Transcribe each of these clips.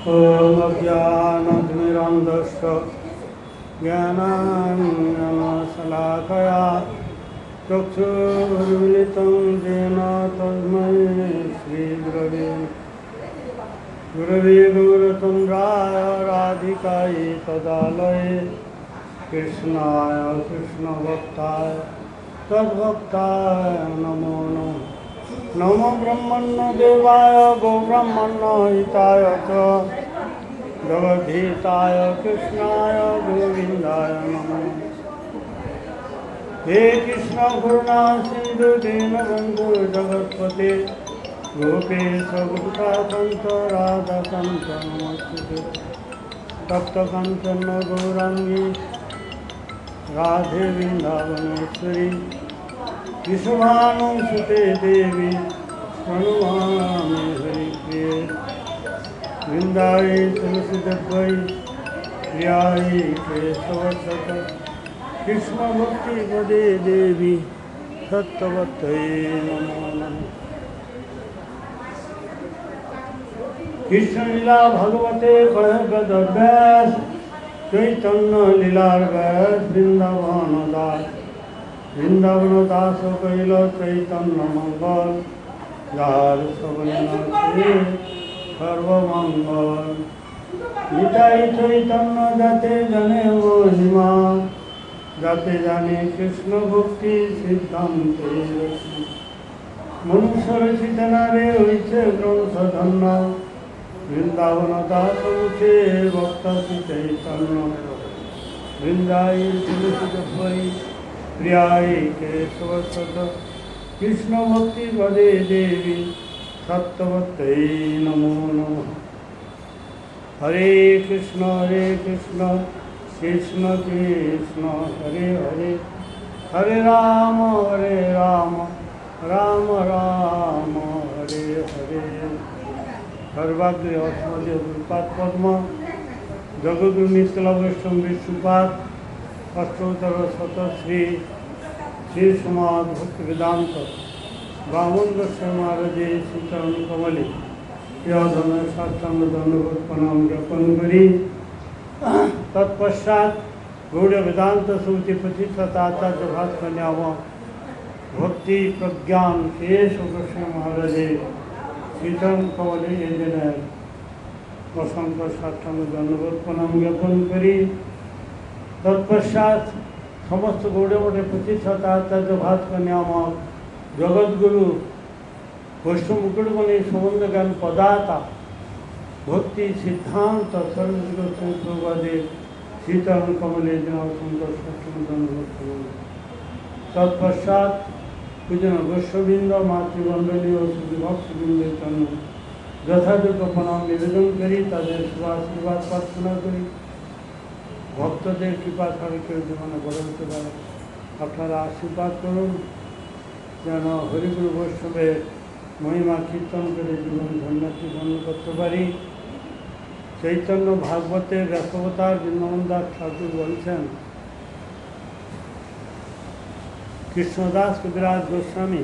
ॐ अज्ञानतिमिरान्धस्य ज्ञानाञ्जनशलाकया चक्षुरुन्मिलितं येन तस्मै श्रीगुरवे गौरचन्द्राय राधिकायै तदालये कृष्णाय कृष्णभक्ताय तद्भक्ताय नमो नमः। नमो ब्रह्मण्य देवाय गोब्रह्मण्य हिताय च जगद्धिताय कृष्णाय गोविन्दाय नमः। हे कृष्ण करुणा सिन्धु दीनबन्धु जगत्पते गोपेश गोपिकान्त राधाकान्त नमोस्तुते। तप्त काञ्चन गौराङ्गी राधे वृन्दावनेश्वरी विश्वभानुसुते देवी प्रणमामि हरिप्रिये। वृन्दायै तुलसीदत्वै प्रियायै केशवसत कृष्णभक्तिपदे देवी सत्यवत्यै नमो नमः। कृष्णलीला भगवते कलकदव्यास चैतन्य लीलार व्यास वृंदावन दास वृंदावन दास कैल चैतन्य मंगल जार सबनाथे सर्वमंगल। निताई चैतन्य जाते जने महिमा जाते जाने कृष्ण भक्ति सिद्धांत मनुष्य रचित नारे हईছে গ্রন্থ ধন্য वृंदावन दास मुखे भक्त चैतन्य वृंदाई तुलसी प्रियाय केशवसत कृष्ण भक्ति पदे देवी सत्यवत्यै नमो नमः। हरे कृष्ण कृष्ण कृष्ण हरे हरे हरे राम राम राम हरे हरे। सर्वाग्रे अस्मदीय गुरुपाद पद्म जगद्गुरु नित्यला वैष्णव विष्णुपाद अष्टोत्तर शत श्री श्री समाज भक्ति वेदांत ब्राह्मण गोस्वामी महाराजे श्रीचरण कमले यदन साष्टांग दंडवत प्रणाम ज्ञापन करी तत्पश्चात गौड़ वेदांत सूति प्रतिष्ठाचार्य भास्कर्याम भक्ति प्रज्ञान शेष गोस्वामी महाराजे श्रीचरण कमले असंख्य साष्टांग दंडवत प्रणाम ज्ञापन करी तत्पश्चात समस्त गौड़मठे प्रतिष्ठाचार्य भास्कर्याम जगद्गुरु वैष्णव मुकुटमणि संबंध ज्ञान पदाता भक्ति सिद्धांत सर्वदे श्रीचरण कमले तत्पश्चात पूजन वैष्णवृंद मातृमंडली और भक्तवृंद चरण यथायोग्य प्रणाम निवेदन करी ताদের शुभाशीर्वाद प्रार्थना करी। भक्तদের कृपा ছাড়া কেউ জীবনে বড় হতে পারে। আপনারা আশীর্বাদ করুন যেন হরিগুরু বৈষ্ণবের মহিমা কীর্তন করে জীবন ধন্যতি ধন্য করতে পারি। চৈতন্য ভাগবতের রসবতার বৃন্দাবন দাস ঠাকুর বলছেন, কৃষ্ণদাস কবিরাজ গোস্বামী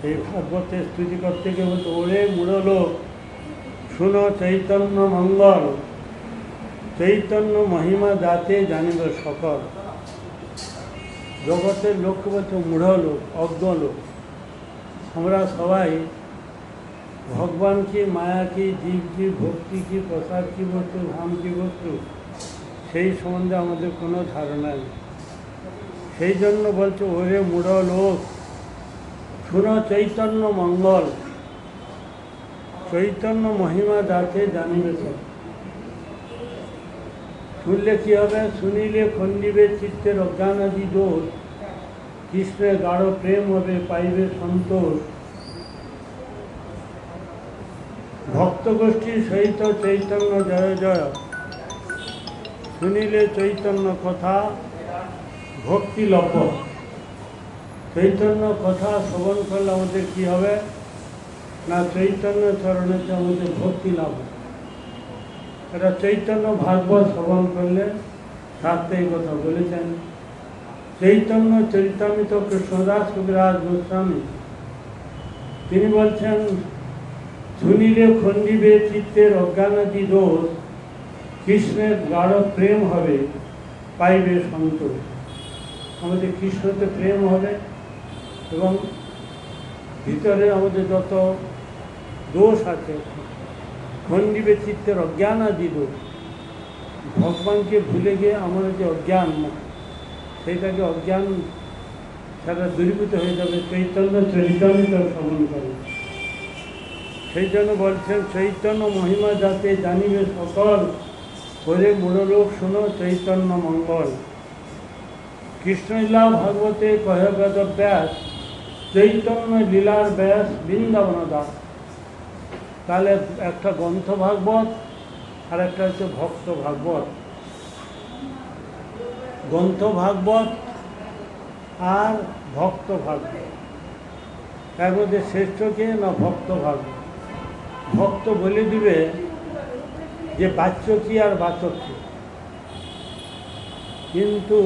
এই ভাগবতের স্তুতি করতে গিয়ে বলতো, ওরে মূঢ় লোক শুনো চৈতন্য মঙ্গল, চৈতন্য মহিমা যাতে জানিব সকল। জগতের লোককে বলছে মূঢ় লোক, অজ্ঞ লোক। আমরা সবাই ভগবান কি, মায়া কি, জীব কি, ভক্তি কি, প্রসাদ কি বস্তু, ধাম কি বস্তু, সেই সম্বন্ধে আমাদের কোনো ধারণা নেই। সেই জন্য বলছে, ওরে মূঢ় লোক শুনো চৈতন্য মঙ্গল, চৈতন্য মহিমা যাতে জানিবে সকল। শুনলে কী হবে? শুনিলে খণ্ডিবে চিত্তের অজ্ঞানাদি দোষ, কৃষ্ণের গাঢ় প্রেম হবে, পাইবে সন্তোষ। ভক্তগোষ্ঠীর সহিত চৈতন্য জয় জয়, শুনিলে চৈতন্য কথা ভক্তি লভ। চৈতন্য কথা শ্রবণ করলে আমাদের কী হবে না, চৈতন্য চরণেতে আমাদের ভক্তি লাভ। এটা চৈতন্য ভাগবত শ্রবণ করলে শাস্ত্রে এই কথা বলেছেন। চৈতন্য চরিতামৃত কৃষ্ণদাস কবিরাজ গোস্বামী তিনি বলছেন, শুনিলে খণ্ডিবে চিত্তের অজ্ঞানাদি দোষ, কৃষ্ণের গাঢ় প্রেম হবে পাইবে সন্তোষ। আমাদের কৃষ্ণতে প্রেম হবে এবং ভিতরে আমাদের যত দোষ আছে, খণ্ডিবে চিত্তের অজ্ঞানাদি দোষ, ভগবানকে ভুলে গিয়ে আমাদের যে অজ্ঞান, সেইটাকে অজ্ঞান সেটা দূরীভূত হয়ে যাবে চৈতন্য চরিতামৃত শ্রবণ করে। সেই জন্য বলছেন, চৈতন্য মহিমা যাতে জানিবে সকল, করে মূঢ়লোক শোনো চৈতন্য মঙ্গল। কৃষ্ণলীলা ভাগবতে কহে বেদব্যাস, চৈতন্য লীলার ব্যাস বৃন্দাবন দাস। তাহলে একটা গ্রন্থ ভাগবত আর একটা হচ্ছে ভক্ত ভাগবত। গ্রন্থ ভাগবত আর ভক্ত ভাগবত, এর মধ্যে শ্রেষ্ঠ কে না ভক্ত ভাগবত। ভক্ত বলে দিবে যে বাচ্য কি আর বাচক কি, কিন্তু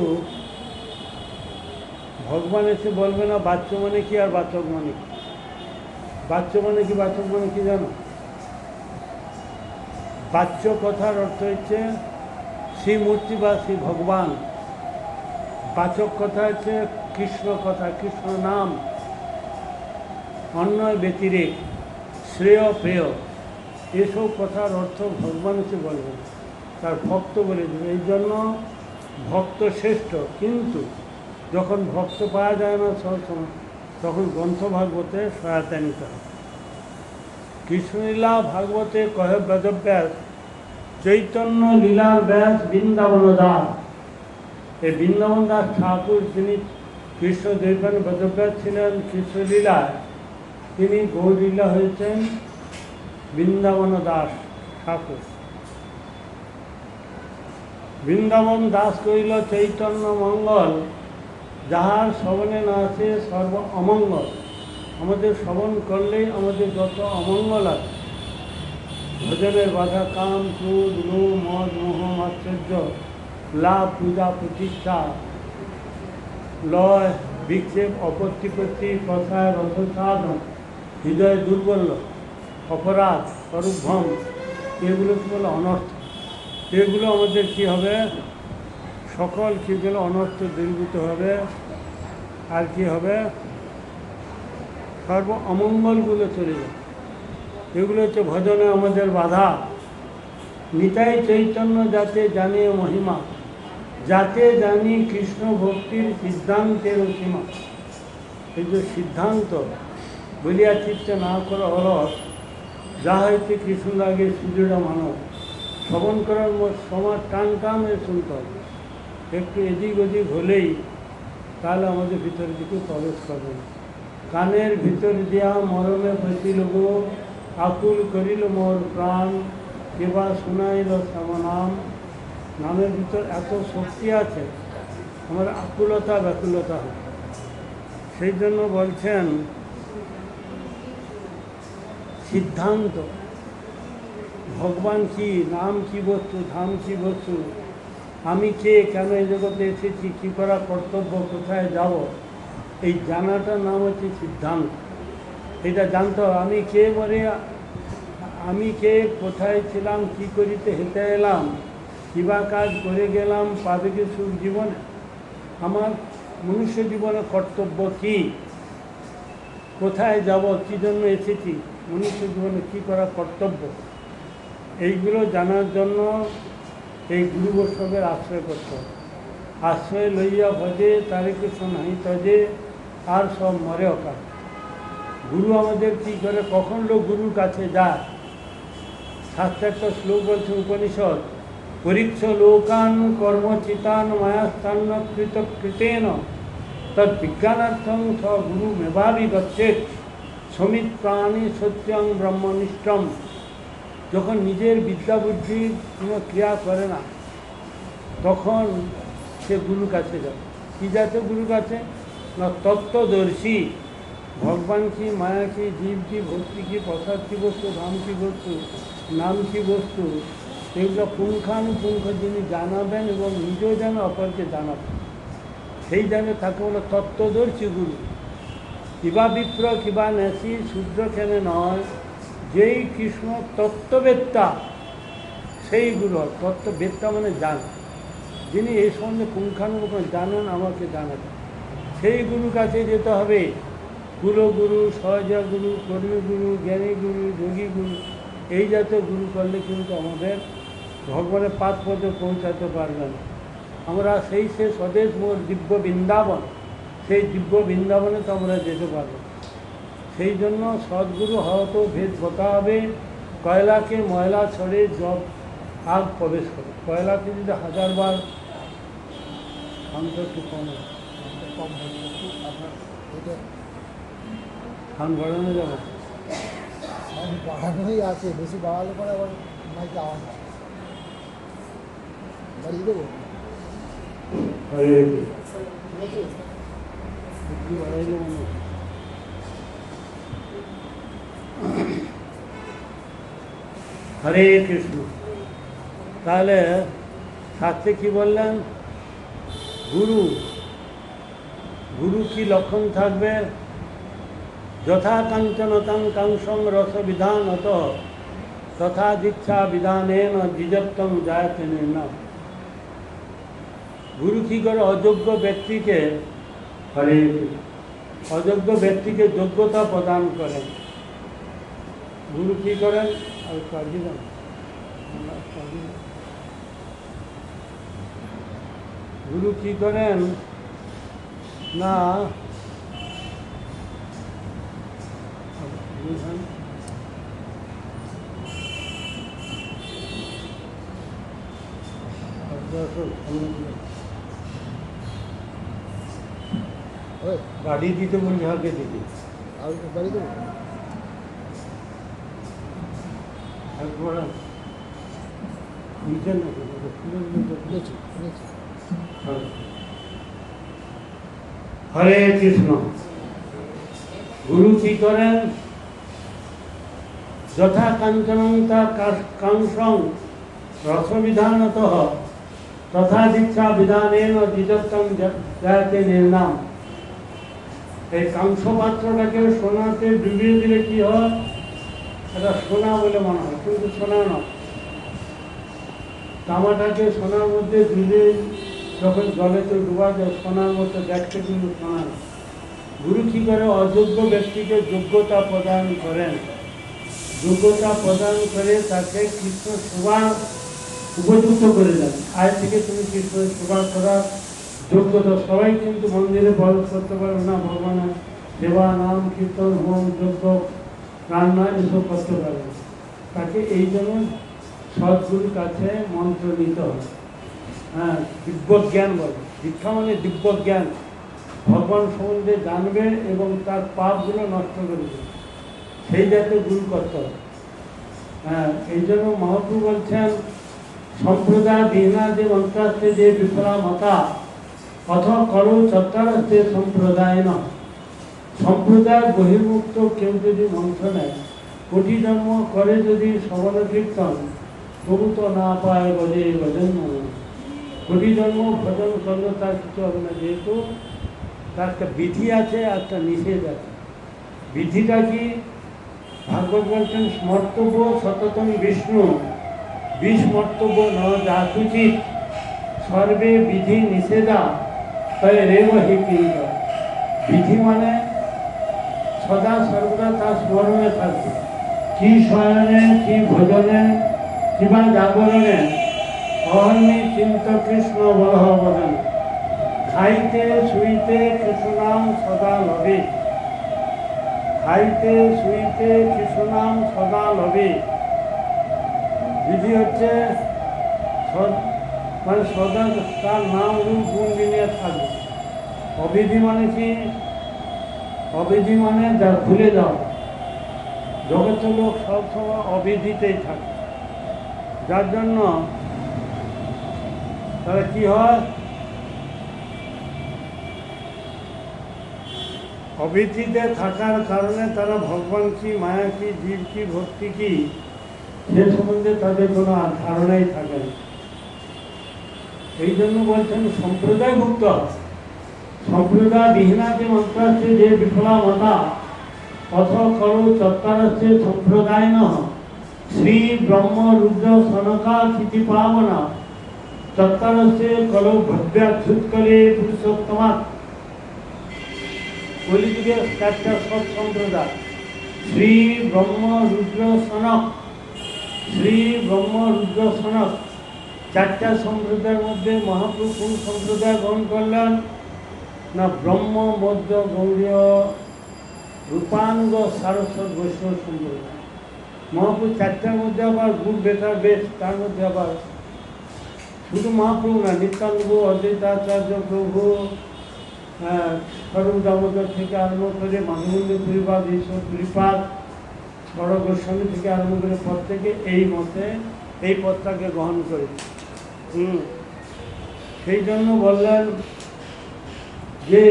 ভগবান এসে বলবে না বাচ্য মানে কি আর বাচক মানে কি। বাচ্য মানে কি বাচক মানে কি জানো? বাচ্য কথার অর্থ হচ্ছে শ্রীমূর্তি বা শ্রী ভগবান। বাচক কথা হচ্ছে কৃষ্ণ কথা, কৃষ্ণ নাম, অন্য ব্যতিরেক, শ্রেয় প্রেয়, এসব কথার অর্থ ভগবান এসে বলবেন, তার ভক্ত বলে দেবে। এই জন্য ভক্ত শ্রেষ্ঠ। কিন্তু যখন ভক্ত পাওয়া যায় না সবসময়, তখন গ্রন্থ ভাগবতে সহায়তা নিতে হবে। কৃষ্ণলীলা ভাগবতে কহে বেদব্যাস, চৈতন্য লীলার ব্যাস বৃন্দাবন দাস। এই বৃন্দাবন দাস ঠাকুর, তিনি কৃষ্ণ দৈবান বেদব্যাস ছিলেন কৃষ্ণলীলায়, তিনি গৌরলীলা হয়েছেন বৃন্দাবন দাস ঠাকুর। বৃন্দাবন দাস কহিল চৈতন্য মঙ্গল, যাহার শ্রবণে না আছে সর্ব অমঙ্গল। আমাদের শ্রবণ করলেই আমাদের যত অমঙ্গল আছে, ভজনের বাধা, কাম, ক্রোধ, লোভ, মদ, মোহ, মাশ্চর্য, লাভ, পূজা, প্রতিষ্ঠা, লয়, বিক্ষেপ, অপত্তিপত্তি, কথায় রথসাধন, হৃদয় দুর্বল, অপরাধ, পরভ্রম, এগুলো কি বলে অনর্থ। এগুলো আমাদের কি হবে? সকল কিগুলো অনর্থ দূরীভূত হবে। আর কি হবে? সর্ব অমঙ্গলগুলো চলে যাবে। এগুলো হচ্ছে ভজনে আমাদের বাধা। নিতাই চৈতন্য যাতে জানে মহিমা, যাতে জানি কৃষ্ণ ভক্তির সিদ্ধান্তের সীমা। এই যে সিদ্ধান্ত বলিয়া চিত্তে না করা অলস, যা হইতে কৃষ্ণ লাগে সুদৃঢ় মানব। শ্রবণ করার সময় টান টানে শুনতে হবে। একটু এদিক ওদিক হলেই তাহলে আমাদের ভিতরের দিকে প্রবেশ করবে না। কানের ভিতর দিয়া মরমে ফসিল গো, আকুল করিল মোর প্রাণ, কেবা শোনাইল শ্যামনাম। নামের ভিতর এত শক্তি আছে, আমার আকুলতা ব্যাকুলতা হয়। সেই জন্য বলছেন সিদ্ধান্ত, ভগবান কি, নাম কি বস্তু, ধাম কি বস্তু, আমি কে, কেন এই জগতে এসেছি, কী করা কর্তব্য, কোথায় যাব, এই জানাটার নাম হচ্ছে সিদ্ধান্ত। এটা জানতে হবে আমি কে, বলে আমি কে, কোথায় ছিলাম, কি করিতে হেঁটে এলাম, কিবা কাজ করে গেলাম, পাবে কি সুখ জীবনে, আমার মনুষ্য জীবনে কর্তব্য কি, কোথায় যাব, কী জন্য এসেছি, মনুষ্য জীবনে কী করা কর্তব্য, এইগুলো জানার জন্য এই গুরু বৈষ্ণবের আশ্রয় করতে হবে। আশ্রয় লইয়া ভজে তারে কিছু নাই তজে, আর সব মরে অকাল। গুরু আমাদের কী করে, কখন লোক গুরুর কাছে যায়? শাস্ত্রে একটা শ্লোক বলছে উপনিষদ, পরীক্ষ লোকান কর্মচিতান মায়াস্থান্ন কৃত কৃতেন তৎ বিজ্ঞানার্থং স গুরু মেভাবি গচ্ছেৎ, সমিত প্রাণী সত্যং ব্রহ্মনিষ্ঠম। যখন নিজের বিদ্যা বুদ্ধির কোনো ক্রিয়া করে না, তখন সে গুরুর কাছে যাবে। কী যাচ্ছে গুরুর কাছে? না তত্ত্বদর্শী, ভগবান কি, মায়া কি, জীব কি, ভক্তি কি, প্রসাদ কি বস্তু, ধাম কি বস্তু, নাম কি বস্তু, এগুলো পুঙ্খানুপুঙ্খ যিনি জানাবেন এবং নিজেও যেন অপরকে জানাবেন, সেই জানে তাকে বলে তত্ত্বদর্শী গুরু। কিবা বিপ্র কিবা নেশি, শূদ্র কেন নয়, যেই কৃষ্ণ তত্ত্ববেত্তা সেই গুরু, তত্ত্ববেত্তা মানে জান, যিনি এই সম্বন্ধে পুঙ্খানুপুঙ্খ জানেন, আমাকে জানাবেন, সেই গুরুর কাছে যেতে হবে। কুলগুরু, সহজা গুরু, কর্মী গুরু, জ্ঞানী গুরু, যোগী গুরু, এই জাতীয় গুরু করলে কিন্তু আমাদের ভগবানের পাদ পদে পৌঁছাতে পারবে না। আমরা সেই সে স্বদেশ মোর দিব্য বৃন্দাবন, সেই দিব্য বৃন্দাবনে তো আমরা যেতে পারবো। সেই জন্য সদ্গুরু হওয়াতেও ভেদ হতে হবে। কয়লাকে ময়লা ছড়ে জব আগ প্রবেশ করে। কয়লাকে যদি 1000বার শান্ত একটু কম ধান বাড়ানো যাবে, বাড়ানোই আছে, বেশি বাড়ালে পরে আবার মাইকে আওয়াজ বাড়িয়ে দেবো। বাড়াইলে মনে হরে কৃষ্ণ। তাহলে শাস্ত্রে কি বললেন? গুরু গুরু কি লক্ষণ থাকবে? যথা কাঞ্চনতং কাংসং রস বিধানত তথা দীক্ষা বিধানেন দ্বিজত্বং জায়তে নির্ণয়। গুরু কি করে অযোগ্য ব্যক্তিকে, হরে অযোগ্য ব্যক্তিকে যোগ্যতা প্রদান করেন। গুরু কি করেন? আর কাজী না, গুরু কি করেন না, গাড়ি দিতে বলছি, হাতে দিতে আর বাড়ি দেবো। নিচে না হরে কৃষ্ণ। গুরু কি করেন? যথা কাঞ্চনতা কাংসং রসবিধানত তথা দীক্ষা বিধানেন দ্বিজত্বং জায়তে নির্ণাম। এই কাংস পাত্রটাকে সোনাতে ডুবিয়ে দিলে কি হয়? এটা সোনা বলে মনে হয়, কিন্তু সোনা নয়। তামাটাকে সোনার মধ্যে ডুবিয়ে যখন জলেতে ডুবা যায় সোনার মতো দেখতে, কিন্তু সোনা না। গুরু কী করে? অযোগ্য ব্যক্তিকে যোগ্যতা প্রদান করেন। যোগ্যতা প্রদান করে তাকে কৃষ্ণ সেবা উপযুক্ত করে দেন। আজ থেকে তুমি কৃষ্ণের সেবা করার যোগ্যতা। সবাই কিন্তু মন্দিরে প্রবেশ করতে পারবে না, ভগবানের সেবা, নাম কীর্তন, হোম, যজ্ঞ, রান্না এসব করতে পারবে। তাকে এই জন্য সদ্গুরুর কাছে মন্ত্র নিতে হবে। হ্যাঁ, দিব্যজ্ঞান বলে। দীক্ষা মানে দিব্যজ্ঞান, ভগবান সম্বন্ধে জানবে এবং তার পাপগুলো নষ্ট করে দেবে, সেই জাতীয় গুরু করতে হবে। হ্যাঁ, এই জন্য মহাপ্রভু বলছেন, সম্প্রদায় বিহীনা যে মন্ত্রাস্তে যে বিফলা মতা অথ করো চত্বরাস্তে সম্প্রদায় না। সম্প্রদায় বহির্মুক্ত কেউ যদি মন্ত্র নেয়, কোটি জন্ম করে যদি শ্রবণ কীর্তন, তবু তো না পায় বজে ভজন। কোটি জন্ম ভজন করলে তার কিছু হবে না, যেহেতু তার একটা বিধি আছে, একটা নিষেধ আছে। বিধিটা কি? ভাগবত বলছেন, স্মর্তব্য সততম বিষ্ণু বিস্মর্তব্য ন যাচুচিত সর্বে বিধি নিষেধা তাই রেব হি কিঙ্ক। বিধি মানে সদা সর্বদা তার স্মরণে থাকবে। কি শয়নে, কি ভোজনে, কিবা জাগরণে অহর্নি চিন্ত কৃষ্ণ বলহ বদন। খাইতে শুইতে কৃষ্ণনাম সদা লবে। খাইতে শুইতে কৃষ্ণনাম সদা লবে। বিধি হচ্ছে মানে সদা তার নাম রূপ গুণ নিয়ে থাকবে। অবিধি মানে কি? অবিধি মানে যা ভুলে যাও। জগতের লোক সবসময় অবিধিতেই থাকে, যার জন্য তাহলে কি হয়? অবিধিতে থাকার কারণে তারা ভগবান কি, মায়া কি, জীব কি, ভক্তি কি, সে সম্বন্ধে তাদের কোনো ধারণাই থাকে না। এই জন্য বলছেন সম্প্রদায় মুক্ত। সম্প্রদায় বিহীনা যে মন্ত্রাস্তে যে বিফলা মতা অথ খলু চত্বরস্য সম্প্রদায়নঃ শ্রী ব্রহ্ম রুদ্র সনকা ক্ষিতি পাবনা চত্বরস্য খলু ভব্যাচ্যুৎকলে পুরুষোত্তমাৎ। কলিযুগে চারটা সৎ সম্প্রদায়, শ্রী ব্রহ্ম রুদ্র সনক, শ্রী ব্রহ্ম রুদ্র সনক, চারটা সম্প্রদায়ের মধ্যে মহাপ্রভু কোন সম্প্রদায় গ্রহণ করলেন না? ব্রহ্ম মধ্য গৌড়ীয় রূপাঙ্গ সারস্বত বৈষ্ণব সম্প্রদায়। মহাপ্রভু চারটার মধ্যে আবার গুড বেটার বেস্ট, তার মধ্যে আবার শুধু মহাপ্রভু না, নিত্যানন্দ, অদ্বৈতাচার্য প্রভু, স্বরূপ দামোদর থেকে আরম্ভ করে মাধবেন্দ্র পুরীপাদ, ঈশ্বর পুরীপাদ, বড় গোস্বামী থেকে আরম্ভ করে প্রত্যেকে এই মতে এই পথটাকে গ্রহণ করে। সেই জন্য বললেন যে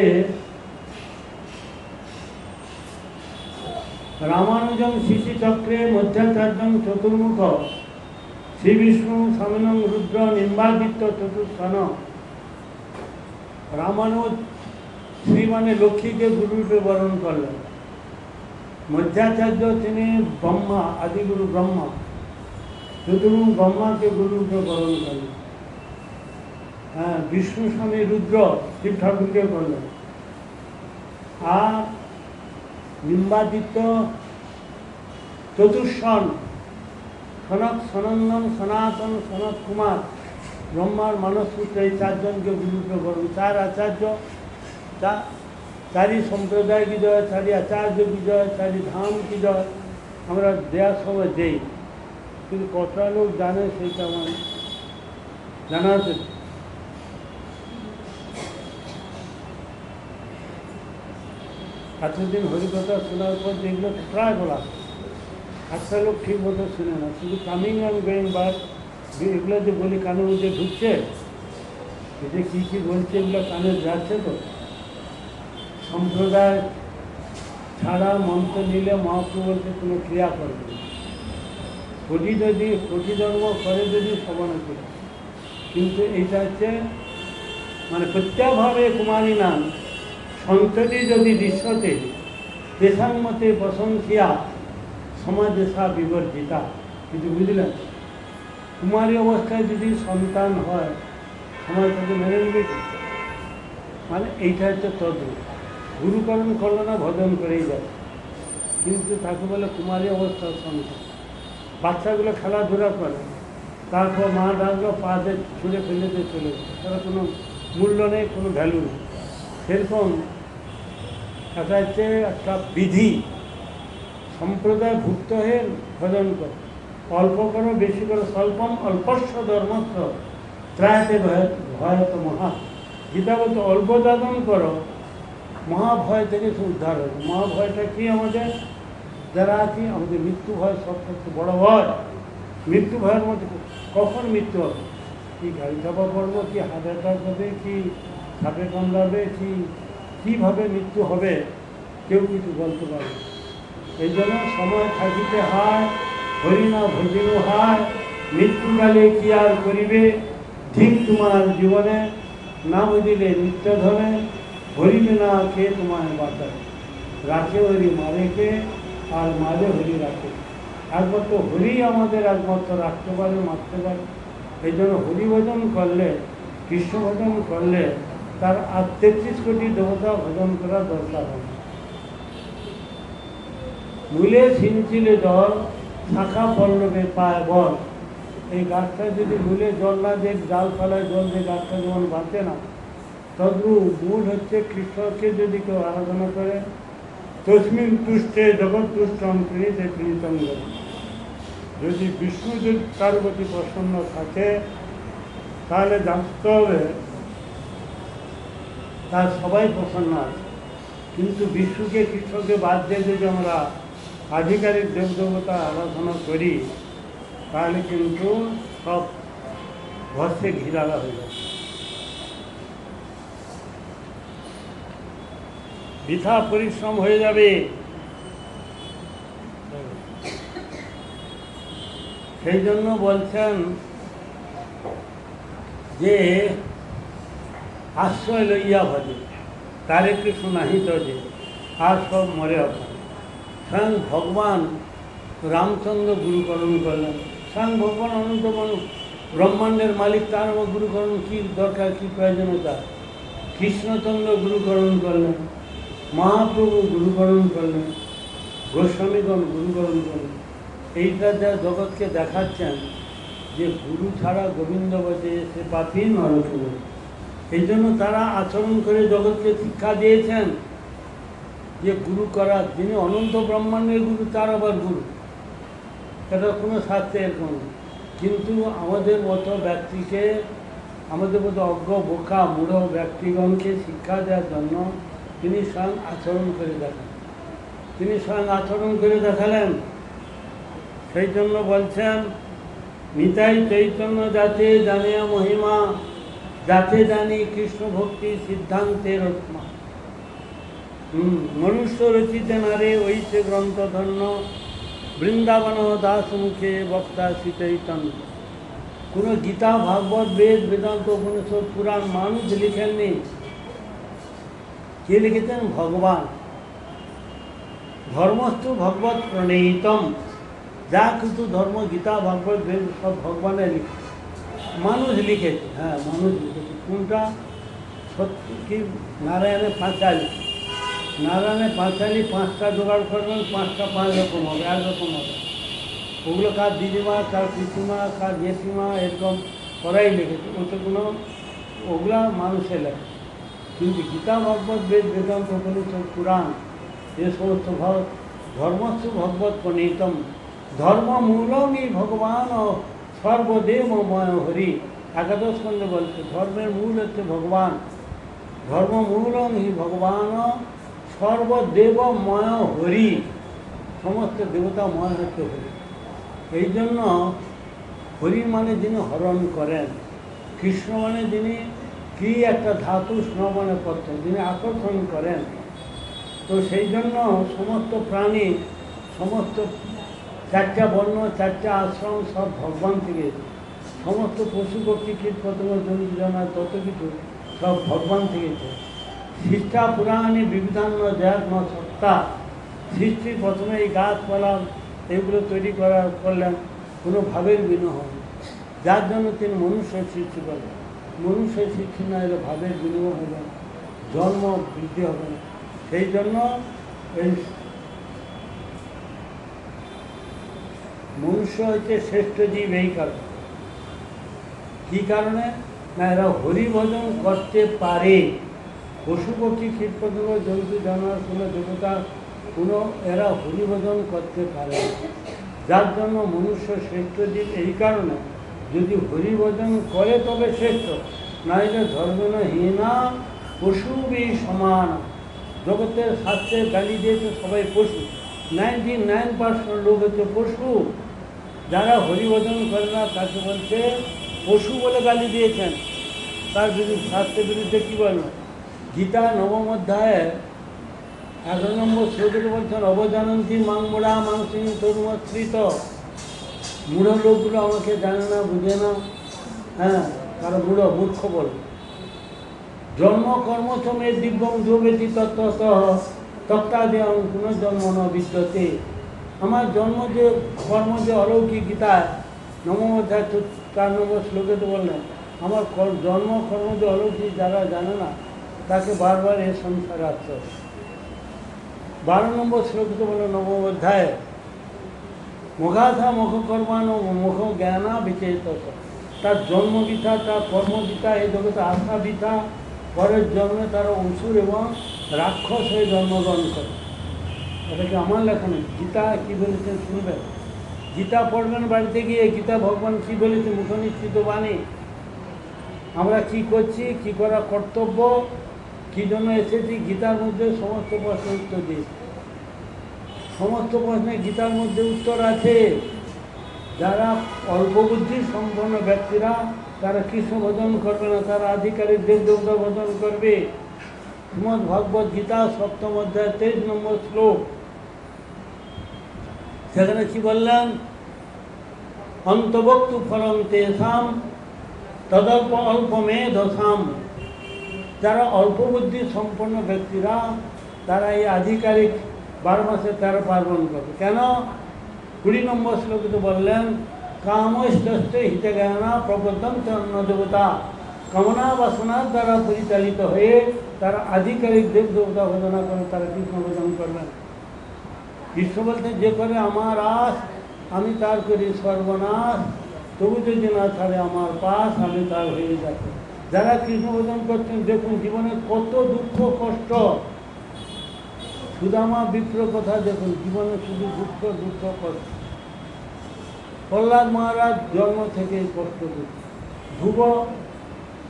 রামানুজম শিশি চক্রে মধ্যাচার্যং চতুর্মুখ শ্রী বিষ্ণু স্বামিনং রুদ্র নিম্বাদিত্য চতুর্থন। রামানুজ শ্রী মানে লক্ষ্মীকে গুরুরূপে বরণ করলেন। মধ্যাচার্য তিনি ব্রহ্মা, আদিগুরু ব্রহ্মা, চতুর্মুখ ব্রহ্মাকে গুরুরূপে বরণ করলেন। বিষ্ণু স্বামী রুদ্র শিব ঠাকুরকে করলেন। আর নিম্বাদিত্য চতুর্ষণ সনক, সনন্দন, সনাতন, সনত কুমার, ব্রহ্মার মানসপুত্র, এই চারজনকে গুরুরূপে বরণ। চার আচার্য, চারি সম্প্রদায় কি জয়, চারি আচার্য কি জয়, চারি ধাম কি জয়, আমরা দেওয়ার সময় দেই, কিন্তু কতটা লোক জানে সেইটা আমার জানা আছে। এতদিন হরিকথা শোনার পর যেগুলো প্রায় বলা, একটা লোক ঠিক মতো শুনে না, শুধু কামিং অ্যান্ড গোয়িং বাট, এগুলো যে বলি কানের মধ্যে ঢুকছে, যে কী কী বলছে এগুলো কানে যাচ্ছে তো। সম্প্রদায় ছাড়া মন্ত্র নিলে মহাপ্রভু বলতে কোনো ক্রিয়া করবে না। কোটি ধর্ম করে যদি সবন করে, কিন্তু এইটা হচ্ছে মানে প্রত্যেকভাবে কুমারী নাম সন্ততি যদি দৃশ্যতে দেশাং মতে প্রশংসিয়া সমাজেশা বিবর্জিতা। কিছু বুঝলেন? কুমারী অবস্থায় যদি সন্তান হয় সমাজ তাকে মেনে নেবে কি? মানে এইটা হচ্ছে তদ্রূপ। গুরুকরণ করলো না, ভজন করেই যায়, কিন্তু তাকে বলে কুমারী অবস্থার সন্তান। বাচ্চাগুলো খেলাধুলা করে, তারপর মা ডাকলো পাতে ছুঁড়ে ফেলে দিয়ে চলে যায়, তারা কোনো মূল্য নেই, কোনো ভ্যালু নেই। সেরকম এটা হচ্ছে একটা বিধি, সম্প্রদায় ভুক্ত হয়ে ভজন করে। অল্প করো, বেশি করো, স্বল্পম অল্পস্ব ধর্মস্ব ত্রায়তে ভয়ত মহা। গীতা বলতে অল্প দাদন করো, মহাভয় থেকে সে উদ্ধার হবে। মহাভয়টা কি? আমাদের যারা আছি, আমাদের মৃত্যু ভয় সবথেকে বড় ভয়। মৃত্যু ভয়ের মধ্যে কখন মৃত্যু হবে, কি গাড়ি চাপা পড়বো, কি হার্ট অ্যাটাক হবে, কি সাপে কামড়াবে, কি কীভাবে মৃত্যু হবে কেউ কিছু বলতে পারবে। এই জন্য সময় থাকিতে হয় হরিণা ভজিনু হয়, মৃত্যুকালে কি আর করিবে, ঠিক তোমার জীবনে না বুঝিলে নিত্য ধনে, হরিবে না কে তোমায় বাঁচায়, রাখে হরি মারে কে, আর মারে হরি রাখে। একমাত্র হরি আমাদের একমাত্র রাখতে পারে, মারতে পারে। এই জন্য হরি ভজন করলে, কৃষ্ণ ভজন করলে তার আর 33 কোটি দেবতা ভজন করার দরকার হয়। মূলে সিঞ্চিলে জল, শাখা পল্লবে পায় বল। এই গাছটা যদি মূলে জল না দিয়ে, ডালপালায় জল দিয়ে গাছটা যেমন বাঁচে না, তদ্রূপ মূল হচ্ছে কৃষ্ণকে যদি কেউ আরাধনা করে, তস্মিন তুষ্টে জগৎ তুষ্টম প্রীতে প্রীতম। যদি বিষ্ণু যদি তার প্রতি প্রসন্ন থাকে, তাহলে জানতে হবে তার সবাই প্রসন্ন আছে। কিন্তু বিষ্ণুকে কৃষ্ণকে বাদ দিয়ে যদি আমরা আধিকারিক দেবদেবতা আরাধনা করি, তাহলে কিন্তু সব ভস্মে ঘিরালা হয়ে যাবে, বৃথা পরিশ্রম হয়ে যাবে। সেই জন্য বলছেন যে আশ্রয় লইয়া ভজে, তারে কৃষ্ণ নাহি তজে, আর সব মরে ওখানে। স্বয়ং ভগবান রামচন্দ্র গুরুকরণ করলেন। স্বয়ং ভগবান অনন্ত ব্রহ্মাণ্ডের মালিক, তার গুরুকরণ কী দরকার, কী প্রয়োজনীয়তা? কৃষ্ণচন্দ্র গুরুকরণ করলেন, মহাপ্রভু গুরুকরণ করলেন, গোস্বামীগণ গুরুকরণ করলেন। এইটা যা জগৎকে দেখাচ্ছেন যে গুরু ছাড়া গোবিন্দ বটে সে পাপী নরকে। এই জন্য তারা আচরণ করে জগৎকে শিক্ষা দিয়েছেন যে গুরু করা, যিনি অনন্ত ব্রহ্মাণ্ডের গুরু তার আবার গুরু, এটা কোনো শাস্ত্রে এরকম। কিন্তু আমাদের মতো ব্যক্তিকে, আমাদের মতো অজ্ঞ বোকা মূঢ় ব্যক্তিগণকে শিক্ষা দেওয়ার জন্য তিনি স্বয়ং আচরণ করে দেখান। তিনি স্বয়ং আচরণ করে দেখালেন। সেই জন্য বলছেন, নিতাই চৈতন্য যাতে জানিয়া মহিমা, যাতে জানি কৃষ্ণ ভক্তি সিদ্ধান্তের রত্মা। মনুষ্য রচিতে নারে ঐছে গ্রন্থ ধন্য, বৃন্দাবন দাস মুখে বক্তা শ্রী চৈতন্য। কোনো গীতা, ভাগবত, বেদ, বেদান্ত, উপনিষদ, পুরাণ মানুষ লিখেননি। কে লিখেছেন? ভগবান। ধর্মস্থ ভগবত প্রণীতম, যা কিছু ধর্ম, গীতা, ভাগবত, বেদ সব ভগবানের লিখে, মানুষ লিখেছে। হ্যাঁ, মানুষ লিখেছে। কোনটা সত্যি কি? নারায়ণের পাঁচালী। নারায়ণের পাঁচালী পাঁচটা জোগাড় করবেন, পাঁচটা পাঁচ রকম হবে, একরকম হবে। ওগুলো কার দিদিমা, কার পিসিমা, কার জেঠিমা, এরকম করাই লিখেছে। ওতে কোনো, ওগুলা মানুষের লেখা। কিন্তু গীতা, ভাগবত, বেদ, বেদান্ত, উপনিষদ, পুরাণ এ সমস্ত ধর্মস্থ ভগবত প্রণীতম, ধর্মমূলমই ভগবান ও সর্বদেবময় হরি। একাদশ স্কন্ধে বলছে ধর্মের মূল হচ্ছে ভগবান। ধর্মমূলমই ভগবান ও সর্বদেবময় হরি, সমস্ত দেবতাময় হচ্ছে হরি। এই জন্য হরি মানে যিনি হরণ করেন, কৃষ্ণ মানে যিনি কি একটা ধাতু, স্ন মানে পত্র, যিনি আকর্ষণ করেন। তো সেই জন্য সমস্ত প্রাণী, সমস্ত চারটা বর্ণ, চারটা আশ্রম সব ভগবান থেকে, সমস্ত পশু পক্ষী কীট পতঙ্গ জন্তু জানোয়ার তত কিছু সব ভগবান থেকে। সৃষ্টা পুরাণে বিবিধান্ন জয়াত্ম সত্তা। সৃষ্টির প্রথমে এই গাছপালা এগুলো তৈরি করলেন কোনো ভাবের বিনিময়, যার জন্য তিনি মনুষ্যের সৃষ্টি করলেন। মনুষ্যের সৃষ্টি না হলে ভাবের বিনিময় হবে না, জন্ম বৃদ্ধি হবে না। সেই জন্য এই মনুষ্য হচ্ছে শ্রেষ্ঠ জীব। এই কারণে, কী কারণে? না এরা হরিভজন করতে পারে। পশু পক্ষী কীট পতঙ্গ জন্তু জানোয়ার কোনো দেবতা কোনো এরা হরিভজন করতে পারে, যার জন্য মনুষ্য শ্রেষ্ঠ জীব। এই কারণে যদি হরিভজন করে তবে শ্রেষ্ঠ, নাইলে ধর্মহীনা পশুবি সমান। জগতের শাস্ত্রে গালি দিয়েছে সবাই পশু। 99% লোক হচ্ছে পশু। যারা হরিভজন করে না তাকে বলছে পশু বলে গালি দিয়েছেন। তার বিরুদ্ধে, শাস্ত্রের বিরুদ্ধে কী বলল? গীতা নবম অধ্যায়ে 11 নম্বর শ্লোকে বলছেন, অবজানন্তী মাংমূঢ়া মাংসিং তরুমশ্রিত। মূঢ় লোকগুলো আমাকে জানে না, বুঝে না। হ্যাঁ, তারা মূঢ়, মূর্খ বলে। জন্ম কর্মচমে দিব্যং যোবেতি তত্ত্বত তত্ত্বাদেয়ং পুনর্জন্ম ন বিদ্যতে। আমার জন্ম যে কর্ম যে অলৌকিক, গীতায় নবম অধ্যায় 4 নম্বর শ্লোকেতে বললেন, আমার জন্ম কর্ম যে অলৌকিক, যারা জানে না তাকে বারবার এ সংসারে আসতে হবে। 12 নম্বর শ্লোকেতে বলল নবম অধ্যায়, মুখাথা মুখ কর্মানো মুখ জ্ঞানা বিচেত। তার জন্ম বৃথা, তার কর্ম বৃথা, এই জগতে আশা বৃথা। পরের জন্মে তারা অসুর এবং রাক্ষস হয়ে জন্মগ্রহণ করে। এটা কি আমার লেখা নেই, গীতা কী বলেছেন শুনবেন। গীতা পড়বেন বাড়িতে গিয়ে, গীতা ভগবান কী বলেছে, মুখনিশ্চিত বাণী। আমরা কি করছি, কি করা কর্তব্য, কী জন্য এসেছি, গীতার মধ্যে সমস্ত প্রশ্নের উত্তর দিয়েছে। সমস্ত প্রশ্নে গীতার মধ্যে উত্তর আছে। যারা অল্প বুদ্ধি সম্পন্ন ব্যক্তিরা তারা কৃষ্ণ ভজন করবে না, তারা আধিকারিক দেব দেবতা ভজন করবে। শ্রীমদ্ ভগবত গীতা 7ম অধ্যায় 23 নম্বর শ্লোক, সেখানে কি বললেন? অন্তবক্তু ফলং তেষাম তদল্প অল্পমেধসাম। যারা অল্প বুদ্ধি সম্পন্ন ব্যক্তিরা তারা এই আধিকারিক 12 মাসে 13 পার্বণ করবে। কেন? 20 নম্বর শ্লোকে তো বললেন কামস্তস্তে হিতে জ্ঞানা প্রবদ্ধম অন্য দেবতা, কামনা বাসনার দ্বারা পরিচালিত হয়ে তারা আধিকারিক দেব দেবতা ভজনা করে, তারা কৃষ্ণ ভজন করবেন। কৃষ্ণ বলছেন যে করে আমার আশ আমি তার করি সর্বনাশ, তবু যদি না ছাড়ে আমার পাশ আমি তার হয়ে যাবো। যারা কৃষ্ণ ভজন করছেন দেখুন জীবনে কত দুঃখ কষ্ট। সুদামা বিপ্র কথা দেখুন, জীবনে শুধু দুঃখ দুঃখ কষ্ট। প্রহ্লাদ মহারাজ জন্ম থেকে কষ্ট দুঃখ। ধ্রুব,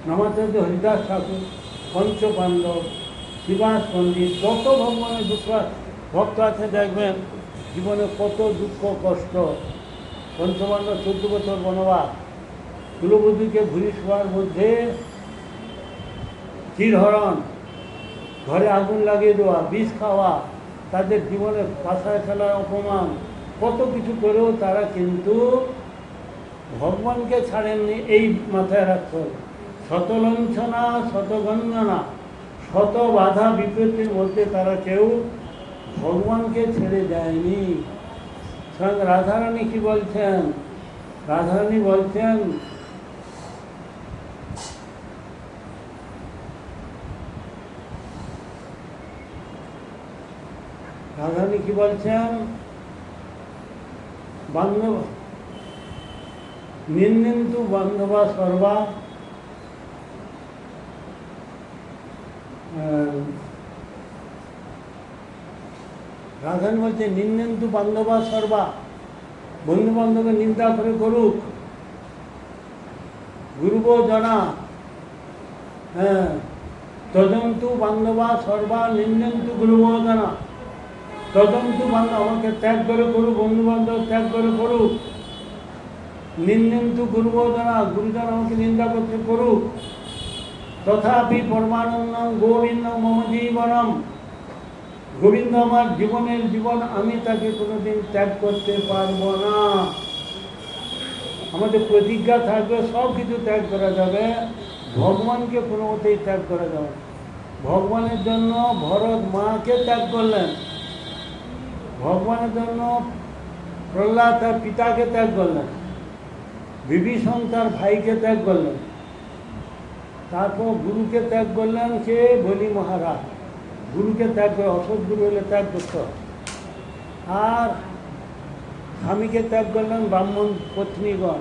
নামাচার্য হরিদাস ঠাকুর, পঞ্চপাণ্ডব, শিবাস পণ্ডিত, যত ভগবানের দুঃখ ভক্ত আছে দেখবেন জীবনে কত দুঃখ কষ্ট। পঞ্চপাণ্ডব 14 বছর বনবাস, কুলবধূকে ঘুরি শোয়ার মধ্যে চিরহরণ, ঘরে আগুন লাগিয়ে দেওয়া, বিষ খাওয়া, তাদের জীবনে পাশায় ফেলার অপমান, কত কিছু করেও তারা কিন্তু ভগবানকে ছাড়েননি। এই মাথায় রাখতে হবে। শত লঞ্ছনা শত গঞ্জনা, শত বাধা বিপত্তির মধ্যে তারা কেউ ভগবানকে ছেড়ে দেয়নি। স্বয়ং রাধারানী কি বলছেন? রাধারানী বলছেন রাধারানী কি বলছেন? বান্ধব নিন্দিন্তু বান্ধবা সর্বা, রাধারানী বলছে নিন্দিন্তু বান্ধবা সর্বা, বন্ধু বান্ধবের নিন্দা করে করুক, গুরুব জনা, হ্যাঁ, তদন্তু বান্ধবা সর্বা নিন্দিন্তু গুরুব জনা, তদন্তু বান্ধব আমাকে ত্যাগ করে করুক, বন্ধু বান্ধব ত্যাগ করে করুক, নিন্দিন্তু গুরুব জনা, গুরুজন আমাকে নিন্দা করতে করুক, তথাপি পরমানন্দম গোবিন্দম মম জীবনম, গোবিন্দ আমার জীবনের জীবন, আমি তাকে কোনোদিন ত্যাগ করতে পারবো না। আমাদের প্রতিজ্ঞা থাকবে সব কিছু ত্যাগ করা যাবে, ভগবানকে কোনো মতেই ত্যাগ করা যাবে। ভগবানের জন্য ভরত মাকে ত্যাগ করলেন, ভগবানের জন্য প্রহ্লাদ তার পিতাকে ত্যাগ করলেন, বিভীষণ তার ভাইকে ত্যাগ করলেন, তারপর গুরুকে ত্যাগ করলেন কে? বলি মহারাজ। গুরুকে ত্যাগ করে, অসৎ গুরু হলে ত্যাগ করতে হয়। আর স্বামীকে ত্যাগ করলেন ব্রাহ্মণ পত্নীগণ,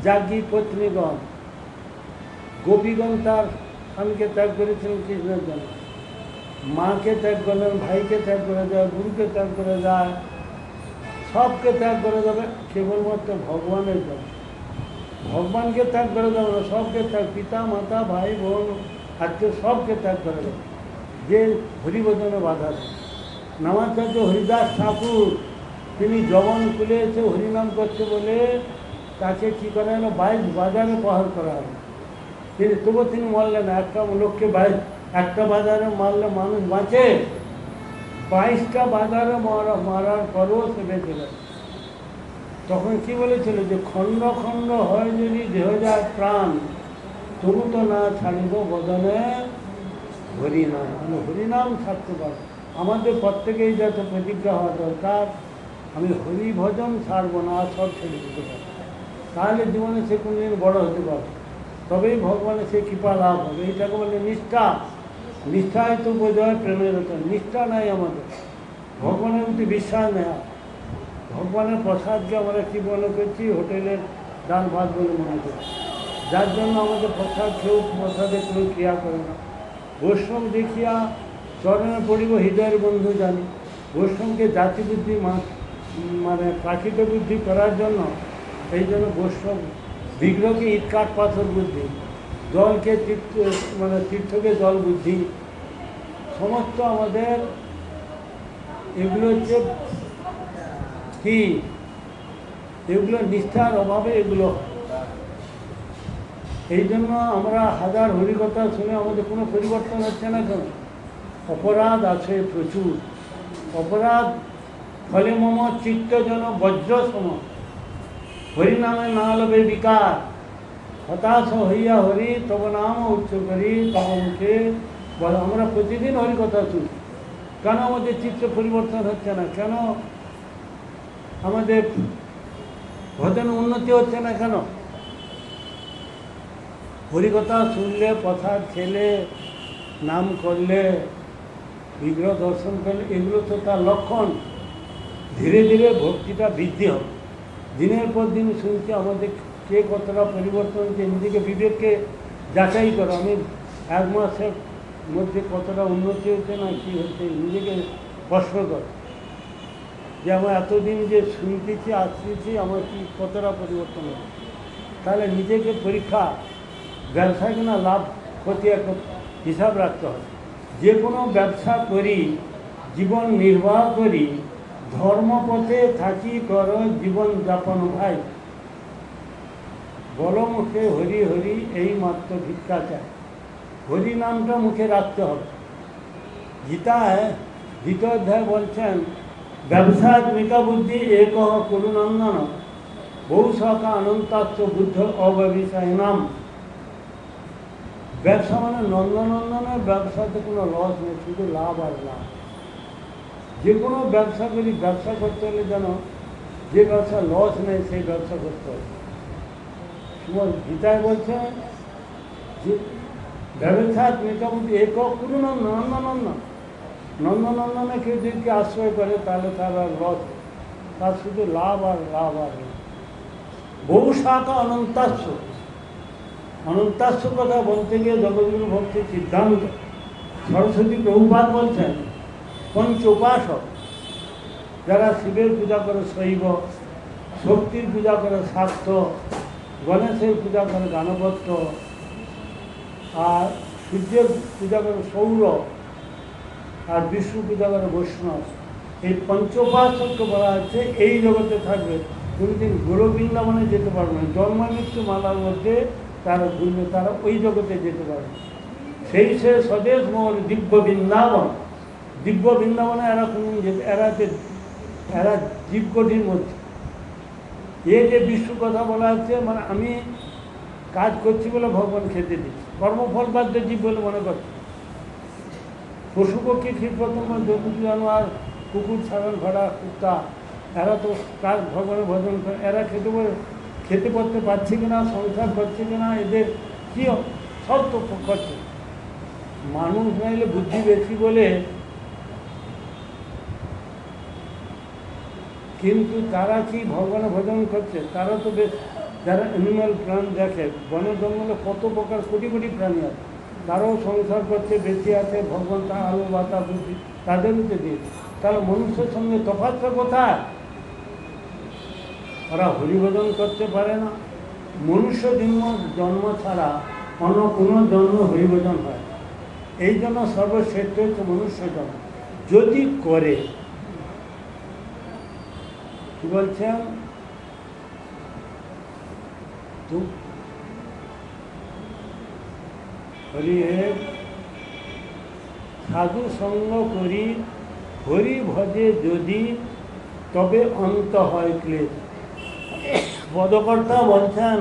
যাজ্ঞী পত্নীগণ, গোপীগণ তার স্বামীকে ত্যাগ করেছিলেন কৃষ্ণের জন্য। মাকে ত্যাগ করলেন, ভাইকে ত্যাগ করে যায়, গুরুকে ত্যাগ করে যায়, সবকে ত্যাগ করে যাবে কেবলমাত্র ভগবানের জন্য। ভগবানকে ত্যাগ করে যাবে না, সবকে ত্যাগ, পিতা মাতা ভাই বোন আত্মীয় সবকে ত্যাগ করে যাবে যে হরিভজনে বাধা দেয়। নামাচার্য হরিদাস ঠাকুর তিনি যবন খুলে এসে হরিনাম করছে বলে তাকে কী করা হলো? 22 বাজারে প্রহার করা হলো। তবুও তিনি মরলেন না। একটা লোককে একটা বাজারে মারলে মানুষ বাঁচে? 22টা বাজারে মারার পরও সে বেঁচে গেল। তখন কি বলেছিল যে খণ্ড খণ্ড হয় যদি দেহ যায় প্রাণ, তবু তো না ছাড়িব বদনে হরিনাম। মানে হরিনাম ছাড়তে পারবো। আমাদের প্রত্যেকেই যত প্রতিজ্ঞা হওয়া দরকার, আমি হরি ভজন ছাড়বো না, সব ছেড়ে দিতে পারবো। তাহলে জীবনে সে কোনোদিন বড় হতে পারবে, তবেই ভগবানের সে কৃপা লাভ হবে। এইটাকে বলে নিষ্ঠা। নিষ্ঠায় তো বোঝা হয় প্রেমের হতো। নিষ্ঠা নাই আমাদের, ভগবানের প্রতি বিশ্বাস নেই। ভগবানের প্রসাদকে আমরা কী মনে করছি? হোটেলের ডাল ভাত বলে মনে করছি, যার জন্য আমাদের প্রসাদ প্রসাদের কোনো ক্রিয়া করে না। বৈষ্ণব দেখিয়া চরণে পড়িব হৃদয়ের বন্ধু জানি। বৈষ্ণবকে জাতি বুদ্ধি মানে প্রাকৃত বুদ্ধি করার জন্য, এই জন্য বৈষ্ণব বিগ্রহকে ইটকাট পাথর বুদ্ধি, জলকে মানে তীর্থকে জল বুদ্ধি, সমস্ত আমাদের এগুলো হচ্ছে কি? এগুলো নিষ্ঠার অভাবে এগুলো। এই জন্য আমরা হাজার হরিকথা শুনে আমাদের কোনো পরিবর্তন হচ্ছে না। কেন? অপরাধ আছে প্রচুর। অপরাধ ফলে মম চিত্ত যেন বজ্র সম, হরিনামে না লবে বিকার, হতাশ হইয়া হরি তব নাম উচ্চ করি তব মুখে বল। আমরা প্রতিদিন হরিকথা শুনি, কেন আমাদের চিত্র পরিবর্তন হচ্ছে না? কেন আমাদের ভজন উন্নতি হচ্ছে না? কেন হরিকথা শুনলে, পথার ছেলে, নাম করলে, বিগ্রহ দর্শন করলে, এগুলো তো তার লক্ষণ। ধীরে ধীরে ভক্তিটা বৃদ্ধি হবে। দিনের পর দিন শুনছি আমাদের কে কতটা পরিবর্তন হচ্ছে, নিজেকে বিবেককে যাচাই করো। আমি এক মাসের মধ্যে কতটা উন্নতি হচ্ছে না কী হচ্ছে, নিজেকে প্রশ্ন করো যে আমার এতদিন যে শুনতেছি আসতেছি আমার কি কতটা পরিবর্তন হবে। তাহলে নিজেকে পরীক্ষা, ব্যবসায় কিনা লাভ ক্ষতি একটা হিসাব রাখতে হবে। যে কোনো ব্যবসা করি, জীবন নির্বাহ করি, ধর্মপথে থাকি করো জীবন যাপন ভাই। বলো মুখে হরি হরি, এই মাত্র ভিক্ষা চায়। হরি নামটা মুখে রাখতে হবে। গীতায় 2য় অধ্যায় বলছেন, ব্যবসা মিকা বুদ্ধি এক করুনন্দন, বহু সখা অনন্তাত্ম বুদ্ধ অব্যবসায়ী নাম। ব্যবসা মানে নন্দনন্দনের ব্যবসাতে কোনো লস নেই, শুধু লাভ আর লাভ। যে কোনো ব্যবসা করি, ব্যবসা করতে হলে যেন যে ব্যবসা লস নেই সেই ব্যবসা করতে হবে। গীতায় বলছে যে ব্যবসা মেকাবুদ্ধি এক করুন নন্দনন্দন। নন্দনন্দনে কেউ যদি আশ্রয় করে তাহলে তার আর লস, তার শুধু লাভ আর লাভ আর লাভ। বহু শাখা অনন্তাস্য। অনন্তাস্য কথা বলতে গিয়ে জগৎগুরু ভক্তির সিদ্ধান্ত সরস্বতী প্রভুপাদ বলছেন, পঞ্চ উপাসক যারা শিবের পূজা করে শৈব, শক্তির পূজা করে শাক্ত, গণেশের পূজা করে গানপত্য, আর সূর্যের পূজা করে সৌর, আর বিষ্ণু পূজা করে বৈষ্ণব। এই পঞ্চোপাসককে বলা হচ্ছে এই জগতে থাকবে, কোনোদিন গুরু বৃন্দাবনে যেতে পারবে না। জন্ম মৃত্যু মালার মধ্যে তারা ঘুরবে, তারা ওই জগতে যেতে পারবে। সেই সে স্বদেশ মোর দিব্য বৃন্দাবন। দিব্য বৃন্দাবনে এরা কোনদিন যেতে, এরা জীবকটির মধ্যে। এ যে বিষ্ণু কথা বলা হচ্ছে, মানে আমি কাজ করছি বলে ভগবান খেতে দিচ্ছি, কর্মফল বাধ্য জীব বলে মনে করছি। পশু পক্ষী, কীটপতঙ্গ, জন্তু জানোয়ার, কুকুর, ছাগল, ঘোড়া, কুত্তা, এরা তো কাজ ভগবানের ভজন করে। এরা খেতে পড়তে পারছে কিনা, সংসার করছে কিনা, এদের কী সব তো করছে। মানুষ নাইলে বুদ্ধি বেশি বলে, কিন্তু তারা কি ভগবানের ভজন করছে? তারা তো বেশ, যারা অ্যানিম্যাল প্রাণ দেখে, বনে জঙ্গলে কত প্রকার কোটি কোটি প্রাণী আছে, তারাও সংসার করছে, বেঁচে আছে, ভগবান তার আলো বাতা বুদ্ধি তাদেরও তো দিয়েছে। তাহলে মনুষ্যের সঙ্গে তফাৎটা কোথায়? ওরা হরিভজন করতে পারে না। মনুষ্য জন্ম ছাড়া অন্য কোনো জন্ম হরিভজন হয়। এই জন্য সর্বশ্রেষ্ঠ হচ্ছে মনুষ্য জন্ম। যদি করে, কি বলছেন, হরি হে সাধু সঙ্গ করি, হরি ভজে যদি, তবে অন্ত হয় ক্লেশ। পদকর্তা বলছেন,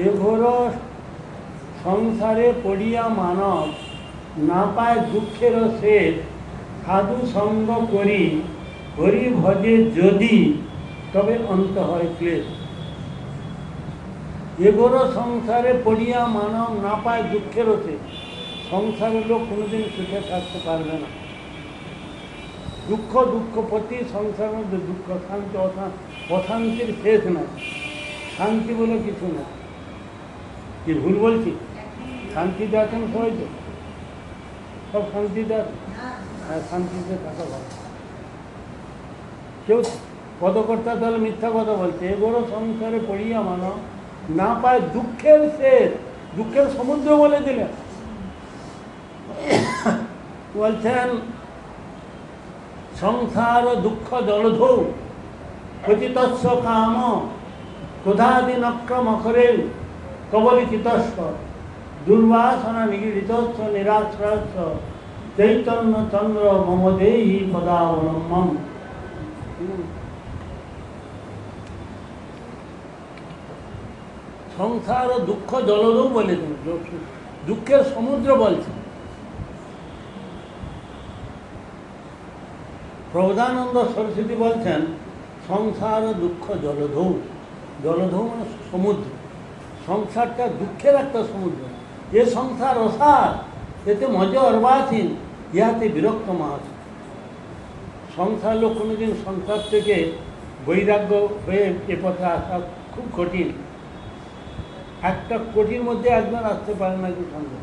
এঘোর সংসারে পড়িয়া মানব, না পায় দুঃখের শেষ, সাধু সঙ্গ করি, হরি ভজে যদি, তবে অন্ত হয় ক্লেশ। এঘোর সংসারে পড়িয়া মানব, না পায় দুঃখের শেষ। সংসারের লোক কোনোদিন সুখে থাকতে পারবে না। দুঃখ প্রতি সংসারের মধ্যে দুঃখ, শান্তি, অশান্তির শেষ নাই। শান্তি বলে কিছু না। কি ভুল বলছি? শান্তিতে আছেন সবাই তো? সব শান্তিতে আছে? হ্যাঁ, শান্তিতে থাকা ভালো। কেউ পদকর্তা তাহলে মিথ্যা কথা বলছে। এগুলো সংসারে পড়িয়া মানো, না পায় দুঃখের শেষ। দুঃখের সমুদ্র বলে দিলেন। বলছেন, সংসার দুঃখ জলধৌ, পতিতস্য কাম, ক্রোধাদি নক্রমখরে, কবলিকিতস্য, দুর্বাসনা নিগৃহীতস্য, নিরাশ্রয়স্য, চৈতন্য চন্দ্র মম দেহি পদাবলম্বম। সংসার দুঃখ জলধৌ বলে দিন, দুঃখের সমুদ্র বলছে। প্রবোধানন্দ সরস্বতী বলছেন সংসার দুঃখ জলধৌ। জলধৌ মানে সমুদ্র। সংসারটা দুঃখের একটা সমুদ্র। এ সংসার অসার, এতে মজা অর্বাচীন, ইহাতে বিরক্ত মাস। সংসার লোক কোনোদিন সংসার থেকে বৈরাগ্য হয়ে এ পথে আসা খুব কঠিন। একটা কোটির মধ্যে একজন আসতে পারে না, কি সংসার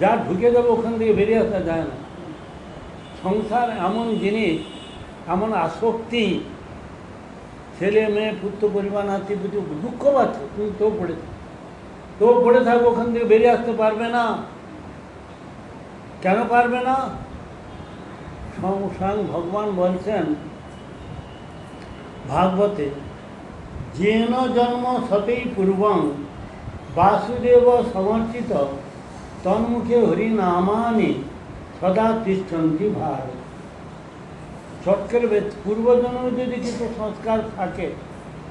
যা ঢুকে যাবে ওখান থেকে বেরিয়ে আসা যায় না। সংসার এমন জিনিস, এমন আসক্তি, ছেলে মেয়ে পুত্র পরিবার নাতি পুত্র দুঃখ পাচ্ছে, তুমি তো পড়ে থাকবে, ওখান থেকে বেরিয়ে আসতে পারবে না। কেন পারবে না? স্বয়ং ভগবান বলছেন ভাগবতে, যেন জন্ম সতেই পূর্বং বাসুদেব সমর্চিত তন্মুখে হরিনামানি সদা তিষ্ঠন্তি ভার। চটকের পূর্বজন্মে যদি কিছু সংস্কার থাকে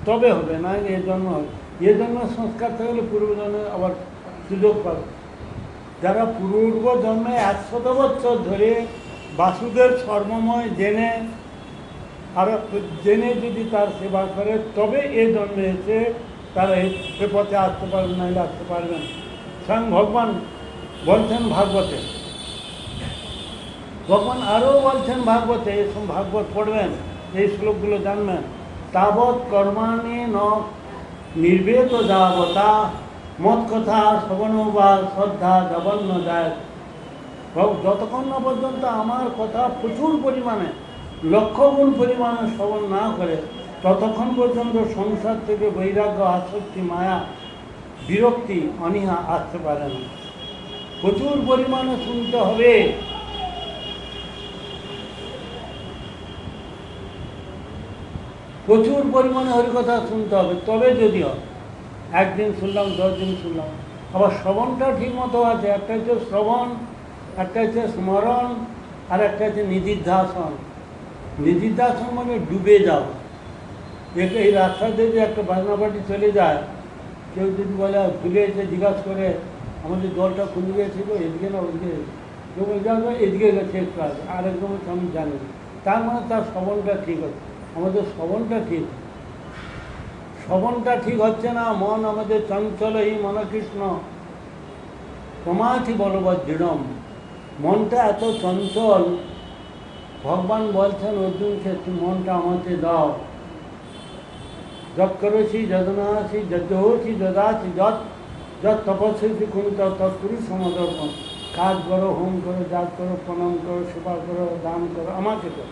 তবে হবে, না এ জন্ম হবে। এ জন্ম সংস্কার থাকলে পূর্বজন্মে আবার সুযোগ পাবে। যারা পূর্ব জন্মে 100 বছর ধরে বাসুদেব সর্বময় জেনে আর জেনে যদি তার সেবা করে তবে এ জন্মে এসে তারা সে পথে আসতে পারবেন, না আসতে পারবেন। স্বয়ং ভগবান বলছেন ভাগবতে। ভগবান আরও বলছেন ভাগবতে, এসব ভাগবত পড়বেন, এই শ্লোকগুলো জানবেন। তাবৎ কর্মাণি ন নির্বেদ যাবতা মত কথা শ্রবণ বা শ্রদ্ধা জবন্য যায়। যতক্ষণ না পর্যন্ত আমার কথা প্রচুর পরিমাণে, লক্ষগুণ পরিমাণে শ্রবণ না করে, ততক্ষণ পর্যন্ত সংসার থেকে বৈরাগ্য, আসক্তি, মায়া, বিরক্তি, অনীহা আসতে পারে না। প্রচুর পরিমাণে শুনতে হবে। প্রচুর পরিমাণে হরিকথা শুনতে হবে, তবে যদি হয়। একদিন শুনলাম, 10 দিন শুনলাম। আবার শ্রবণটা ঠিক মতো আছে। একটা হচ্ছে শ্রবণ, একটা হচ্ছে স্মরণ, আর একটা হচ্ছে নিদিধ্যাসন। নিদিধ্যাসন মানে ডুবে যাও। এই রাস্তাতে যে একটা বাজনাপাটি চলে যায়, কেউ যদি বলে ভুলে এসে জিজ্ঞাসা করে আমাদের দলটা কোন দিকে ছিল, এদিকে না ওদিকে, কেউ বলে এদিকে গেছে একটু আগে, আরেকদম আমি জানি। তার মানে তার শ্রবণটা ঠিক আছে। আমাদের শ্রবণটা ঠিক, শ্রবণটা ঠিক হচ্ছে না। মন আমাদের চঞ্চল, এই মনকৃষ্ণ প্রমাথি বলবজ্জড়ম। মনটা এত চঞ্চল, ভগবান বলছেন অর্জুনকে, তুমি মনটা আমাকে দাও। যৎ করছি যদনাসি যজ্ঞছি যদাছি যৎ যৎ তপস্বী কোন তৎকুরু সমদর্পণ। কাজ করো, হোম করো, জাগ করো, প্রণাম করো, সেবা করো, দান করো, আমাকে করো।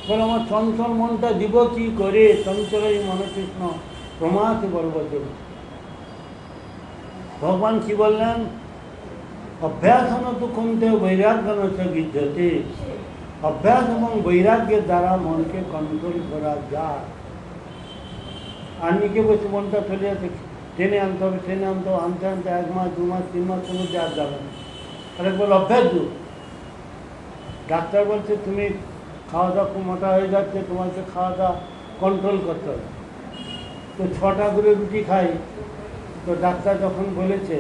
বলে আমার চঞ্চল মনটা দিব কি করে? চঞ্চল এই মনকৃষ্ণ প্রমাথি বলবজ্জড়ম। ভগবান কি বললেন? অভ্যাসন তো কমতে বৈরাগ্যন গিদ্ধতে। অভ্যাস এবং বৈরাগ্যের দ্বারা মনকে কন্ট্রোল করা যায়। আর নিকে বসে মনটা চলে যাচ্ছে, টেনে আনতে হবে, টেনে আনতে হবে, আনতে আনতে 1 মাস 2 মাস 3 মাস কোনো আর যাবে না। আরেক বল অভ্যাস দূর। ডাক্তার বলছে তুমি খাওয়া দাওয়া খুব মোটা হয়ে যাচ্ছে, তোমাকে খাওয়া দাওয়া কন্ট্রোল করতে হবে। তো 6টা করে রুটি খাই। তো ডাক্তার যখন বলেছে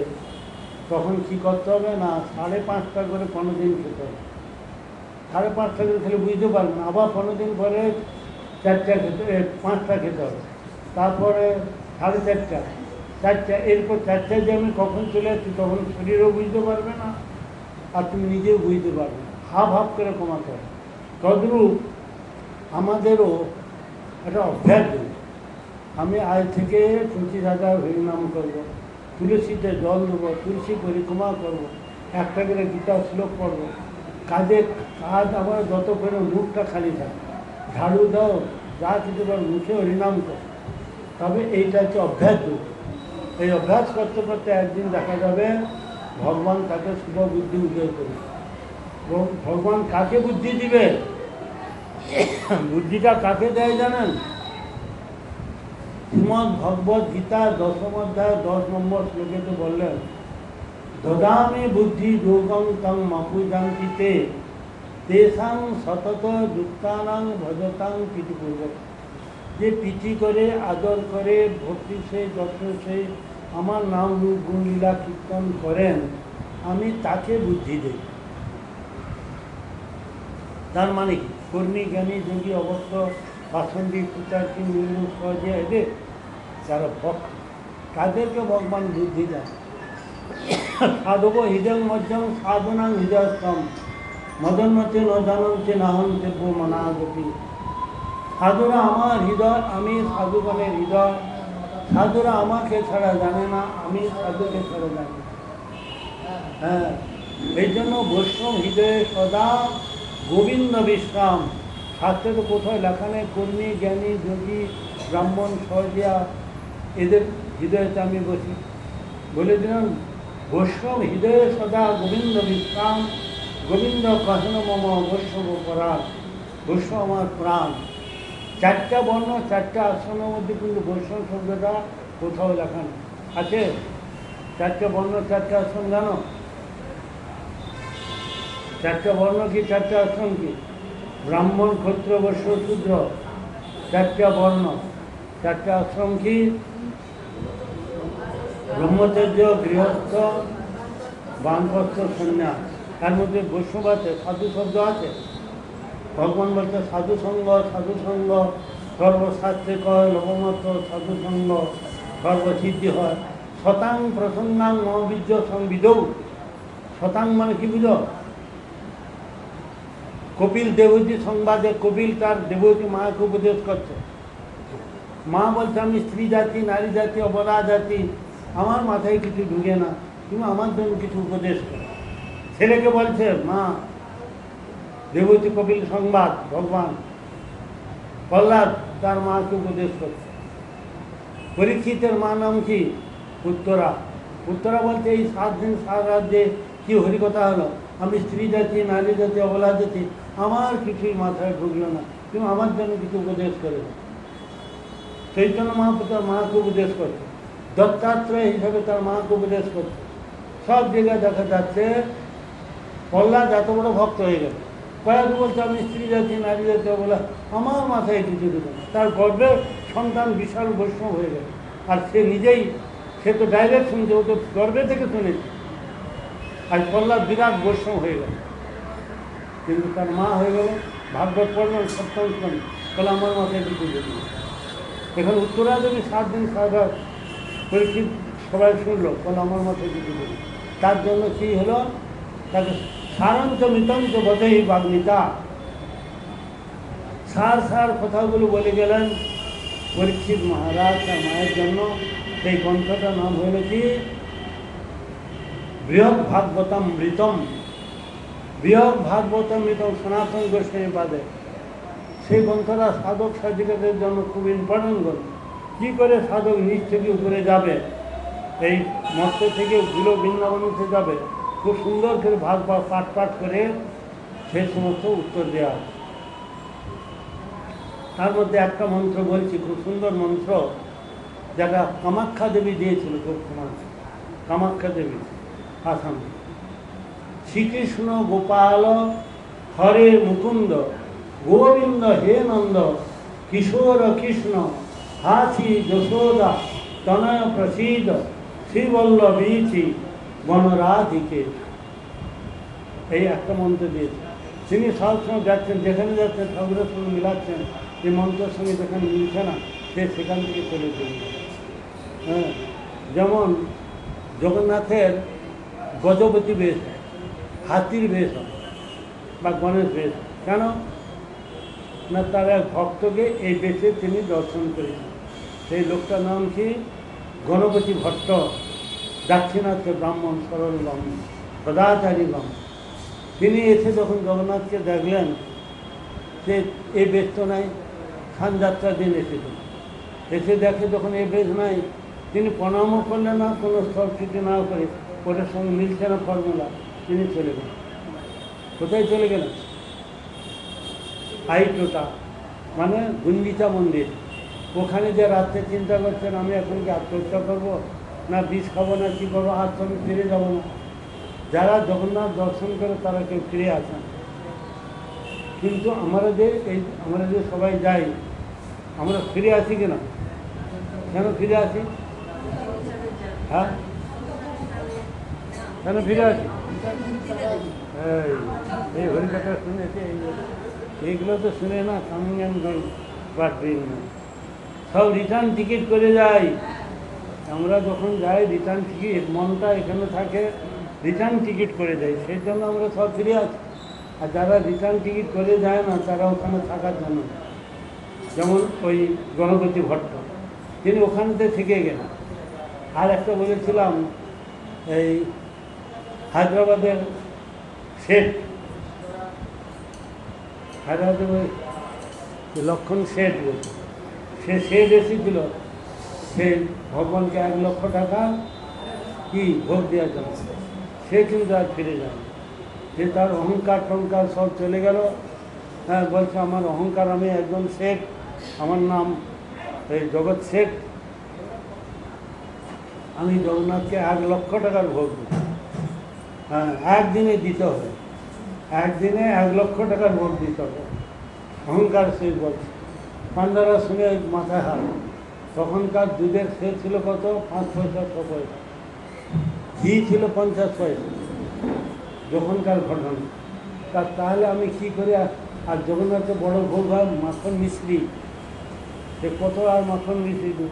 তখন কি করতে হবে না, 5.5টা করে 15 দিন খেতে হবে। 5.5টা করে খেলে বুঝতে পারবেন না। আবার 15 দিন পরে 4টা খেতে, 5টা খেতে হবে। তারপরে 4.5টা, 4টা, এরপর 4টায় যে আমি কখন চলে যাচ্ছি তখন শরীরও বুঝতে পারবে না, আর তুমি নিজেও বুঝতে পারবে না। হাফ হাফ করে কমাতে হবে। তদ্রূপ আমাদেরও একটা অভ্যাস। আমি আজ থেকে 25,000 হরিনাম করবো, তুলসীতে জল দেবো, তুলসী পরিক্রমা করবো, একটা করে গীতা শ্লোক পড়বো। কাজ আমার যত করে মুখটা খালি থাকে, ঝাড়ু দাও, যা কিছু বল, মুখে হরিনাম করো। তবে এইটা হচ্ছে অভ্যাস যুগ। এই অভ্যাস করতে করতে একদিন দেখা যাবে ভগবান তাকে শুভ বুদ্ধি উদয় করবে। ভগবান কাকে বুদ্ধি দিবে? বুদ্ধিটা কাকে দেয় জানেন? শ্রীমদ্ ভগবদ্ গীতা 10ম অধ্যায় 10 নম্বর শ্লোকেতে বললেন, দদামি বুদ্ধি যোগং তং মাপুজাঙ্কিতে তেষাং সতত যুক্তানাং ভজতাং প্রীতিপূর্বক। যে প্রীতি করে, আদর করে, ভক্তি সে, যত্ন সে আমার নাম রূপ গুণ লীলা কীর্তন করেন, আমি তাকে বুদ্ধি দেই। তার মানে কি? কর্মী জ্ঞানী যোগী অবস্থ বাসন্তী কুচার্থী নির্মূল সহজে এদের যারা ভক্ত তাদেরকে ভগবান বুদ্ধি দেয়। সাধব হৃদয় মধ্যম সাধনাং হৃদয়স্তম মদন্মতে ন জানন্তে নাহন দেব্য মনাগতি। সাধুরা আমার হৃদয়, আমি সাধুগণের হৃদয়। সাধুরা আমাকে ছাড়া জানে না, আমি সাধুকে ছাড়া জানি না। হ্যাঁ, এই জন্য বৈষ্ণব হৃদয়ে সদা গোবিন্দ বিশ্রাম। শাস্ত্রে তো কোথাও লেখা নেই কর্মী জ্ঞানী যোগী ব্রাহ্মণ সহজিয়া এদের হৃদয়তে আমি বসি। বলে দিলাম বৈষ্ণব হৃদয়ে সদা গোবিন্দ বিশ্রাম। গোবিন্দ কহন মম বৈষ্ণব পরাণ। বৈষ্ণব আমার প্রাণ। চারটা বর্ণ চারটা আশ্রমের মধ্যে কিন্তু বৈষ্ণব শব্দটা কোথাও লেখা নেই। আছে চারটা বর্ণ চারটা আশ্রম জানো? চারটা বর্ণ কি চারটা আশ্রম কি? ব্রাহ্মণ ক্ষত্র বৈশ্য শূদ্র চারটা বর্ণ। চারটা আশ্রম কি? ব্রহ্মচর্য, গৃহস্থ, বানপ্রস্থ, সন্ন্যাস। তার মধ্যে বৈষ্ণব আছে, সাধু শব্দ আছে। ভগবান বলছে সাধু সঙ্গ সর্বশাস্ত্রে কয় লোকমত সাধু সঙ্গ সর্বসিদ্ধি হয়। শতাং প্রসন্নাং মহাবীর্য সংবিদৌ। শতাং মানে কি বুঝো? কপিল দেবতী সংবাদে কপিল তার দেবতী মাকে উপদেশ করছে। মা বলছে আমি স্ত্রী জাতি, নারী জাতি, অবলা জাতি, আমার মাথায় কিছু ঢুকে না, তুমি আমার জন্য কিছু উপদেশ করো। ছেলেকে বলছে মা, দেবতী কপিল সংবাদ ভগবান। প্রহ্লাদ তার মাকে উপদেশ করছে। পরীক্ষিতের মা নাম কি? উত্তরা। উত্তরা বলছে এই 7 দিন 7 রাজ্যে কি হরিকথা হলো, আমি স্ত্রী জাতি, নারী জাতি, অবলা জাতি, আমার কিছুই মাথায় ঢুকলো না, তুমি আমার জন্য কিছু উপদেশ করে দাও। চৈতন্য মহাপ্রভু তার মাকে উপদেশ করছে। দত্তাত্রেয় হিসাবে তার মাকে উপদেশ করছে। সব জায়গায় দেখা যাচ্ছে প্রহ্লাদ এত বড় ভক্ত হয়ে গেল। কয়েক বলছে আমি স্ত্রী জাতি, নারী জাতি, অবলা, আমার মাথায় কিছু ঢুকে না। তার গর্বে সন্তান বিশাল বৈষ্ণব হয়ে গেল। আর সে নিজেই, সে তো ডাইরেক্ট শুনছে, ও তো গর্বে থেকে শুনেছে। আর প্রহ্লাদ বিরাট বৈষ্ণব হয়ে গেল, কিন্তু তার মা হয়ে গেল ভাগবত পড়লেন সপ্তম শ্রেণী, বলে আমার মাথায় কিছু ঢুকে না। এখন উত্তরা দেবী 7 দিন 7 রাত পরীক্ষিত সবাই শুনলো, বলে আমার মাথায় কিছু ঢুকে। তার জন্য কী হলো, তাকে সারাঞ্চ মিতঞ্চ বোধেই বাগ্মিতা, সার কথাগুলো বলে গেলেন পরীক্ষিত মহারাজ তার মায়ের জন্য। সেই গ্রন্থটার নাম হইল কি? বৃহৎ ভাগবতামৃতম। বৃহৎ ভাগবতামৃতম সনাতন গোস্বামী পাদে। সেই গ্রন্থটা সাধক সাধিকাদের জন্য খুব ইম্পর্টেন্ট গ্রন্থ। কী করে সাধক নিচ থেকে উপরে যাবে, এই মত্ত থেকে গুলো বৃন্দাবনতে যাবে, খুব সুন্দর করে পাঠ করে সেই সমস্ত উত্তর দেওয়া। তার মধ্যে একটা মন্ত্র বলছি, খুব সুন্দর মন্ত্র, যেটা কামাখ্যা দেবী দিয়েছিল। খুব সমাজ কামাখ্যা দেবী আসাম। শ্রীকৃষ্ণ গোপাল হরে মুকুন্দ গোবিন্দ হে নন্দ কিশোর কৃষ্ণ হাসি যশোদা তনয় প্রসীদ শ্রীবল্লভীচি বনরাধিকে। এই একটা মন্ত্র দিয়েছে। তিনি সবসময় যাচ্ছেন, যেখানে যাচ্ছেন ঠাকুরের সঙ্গে মিলাচ্ছেন, এই মন্ত্রের সঙ্গে যেখানে মিলছে না সে সেখান থেকে চলে চলে। হ্যাঁ, যেমন জগন্নাথের গজপতি বেশ, হাতির বেশ বা গণেশ বেশ। কেন না, তার এক ভক্তকে এই বেশে তিনি দর্শন করেছেন। সেই লোকটার নাম কি? গণপতি ভট্ট, দাক্ষিণাত্যের ব্রাহ্মণ, সরল ব্রাহ্মণ, সদাচারী ব্রাহ্মণ। তিনি এসে যখন জগন্নাথকে দেখলেন, সে এই বেশ তো নাই, স্নানযাত্রার দিন এসেছেন, এসে দেখে যখন এই বেশ নাই, তিনি প্রণামও করলেন না, কোনো স্থলচ্যুতি না করে, ওটার সঙ্গে মিলছে না ফর্মুলা, তিনি চলে গেলেন। কোথায় চলে গেলেন? আইটোটা মানে গুন্ডিচা মন্দির। ওখানে যে রাত্রে চিন্তা করছেন আমি এখন কি আত্মহত্যা করবো, না বিষ খাবো, না কী করবো, আর তো আমি ফিরে যাবো না। যারা জগন্নাথ দর্শন করে তারা কেউ ফিরে আসেন, কিন্তু আমরা যে সবাই যাই, আমরা ফিরে আসি কিনা? কেন ফিরে আসি? হ্যাঁ, কেন ফিরে আসি? এই হরিকথা শুনেছে, এই এগুলো তো শুনে না coming and going but doing না। সব রিটার্ন টিকিট করে যাই। আমরা যখন যাই রিটার্ন টিকিট, মনটা এখানে থাকে, রিটার্ন টিকিট করে যাই, সেই জন্য আমরা সব ফিরে আসি। আর যারা রিটার্ন টিকিট করে যায় না তারা ওখানে থাকার জন্য, যেমন ওই গণপতি ভট্ট, তিনি ওখানতে থেকে গেলেন। আর একটা বলেছিলাম, এই হায়দ্রাবাদের শেঠ, হায়দ্রাবাদের লক্ষণ শেঠ বলছে, সে শেঠ এসেছিল, সে ভগবানকে 1 লক্ষ টাকা কি ভোগ দেওয়ার জন্য, সে কিন্তু আর ফিরে যায় না। সে তার অহংকার টঙ্কার সব চলে গেল। হ্যাঁ, বলছে আমার অহংকার, আমি একজন শেঠ, আমার নাম এই জগৎ শেঠ, আমি জগন্নাথকে 1 লক্ষ টাকার ভোগ দিই। হ্যাঁ, একদিনে দিতে হবে, একদিনে 1 লক্ষ টাকার ভোগ দিতে হবে। অহংকার সে বলছে। পান্ডারা শুনে মাথায় হাত। তখনকার দুধের সে ছিল কত? 5 পয়সা 6 পয়সা, ঘি ছিল 50 পয়সা যখনকার ঘটনা। তাহলে আমি কী করে? আর জগন্নাথের বড় ভোগ হয় মাখন মিশ্রি, সে কত আর মাখন মিশ্রি দেব।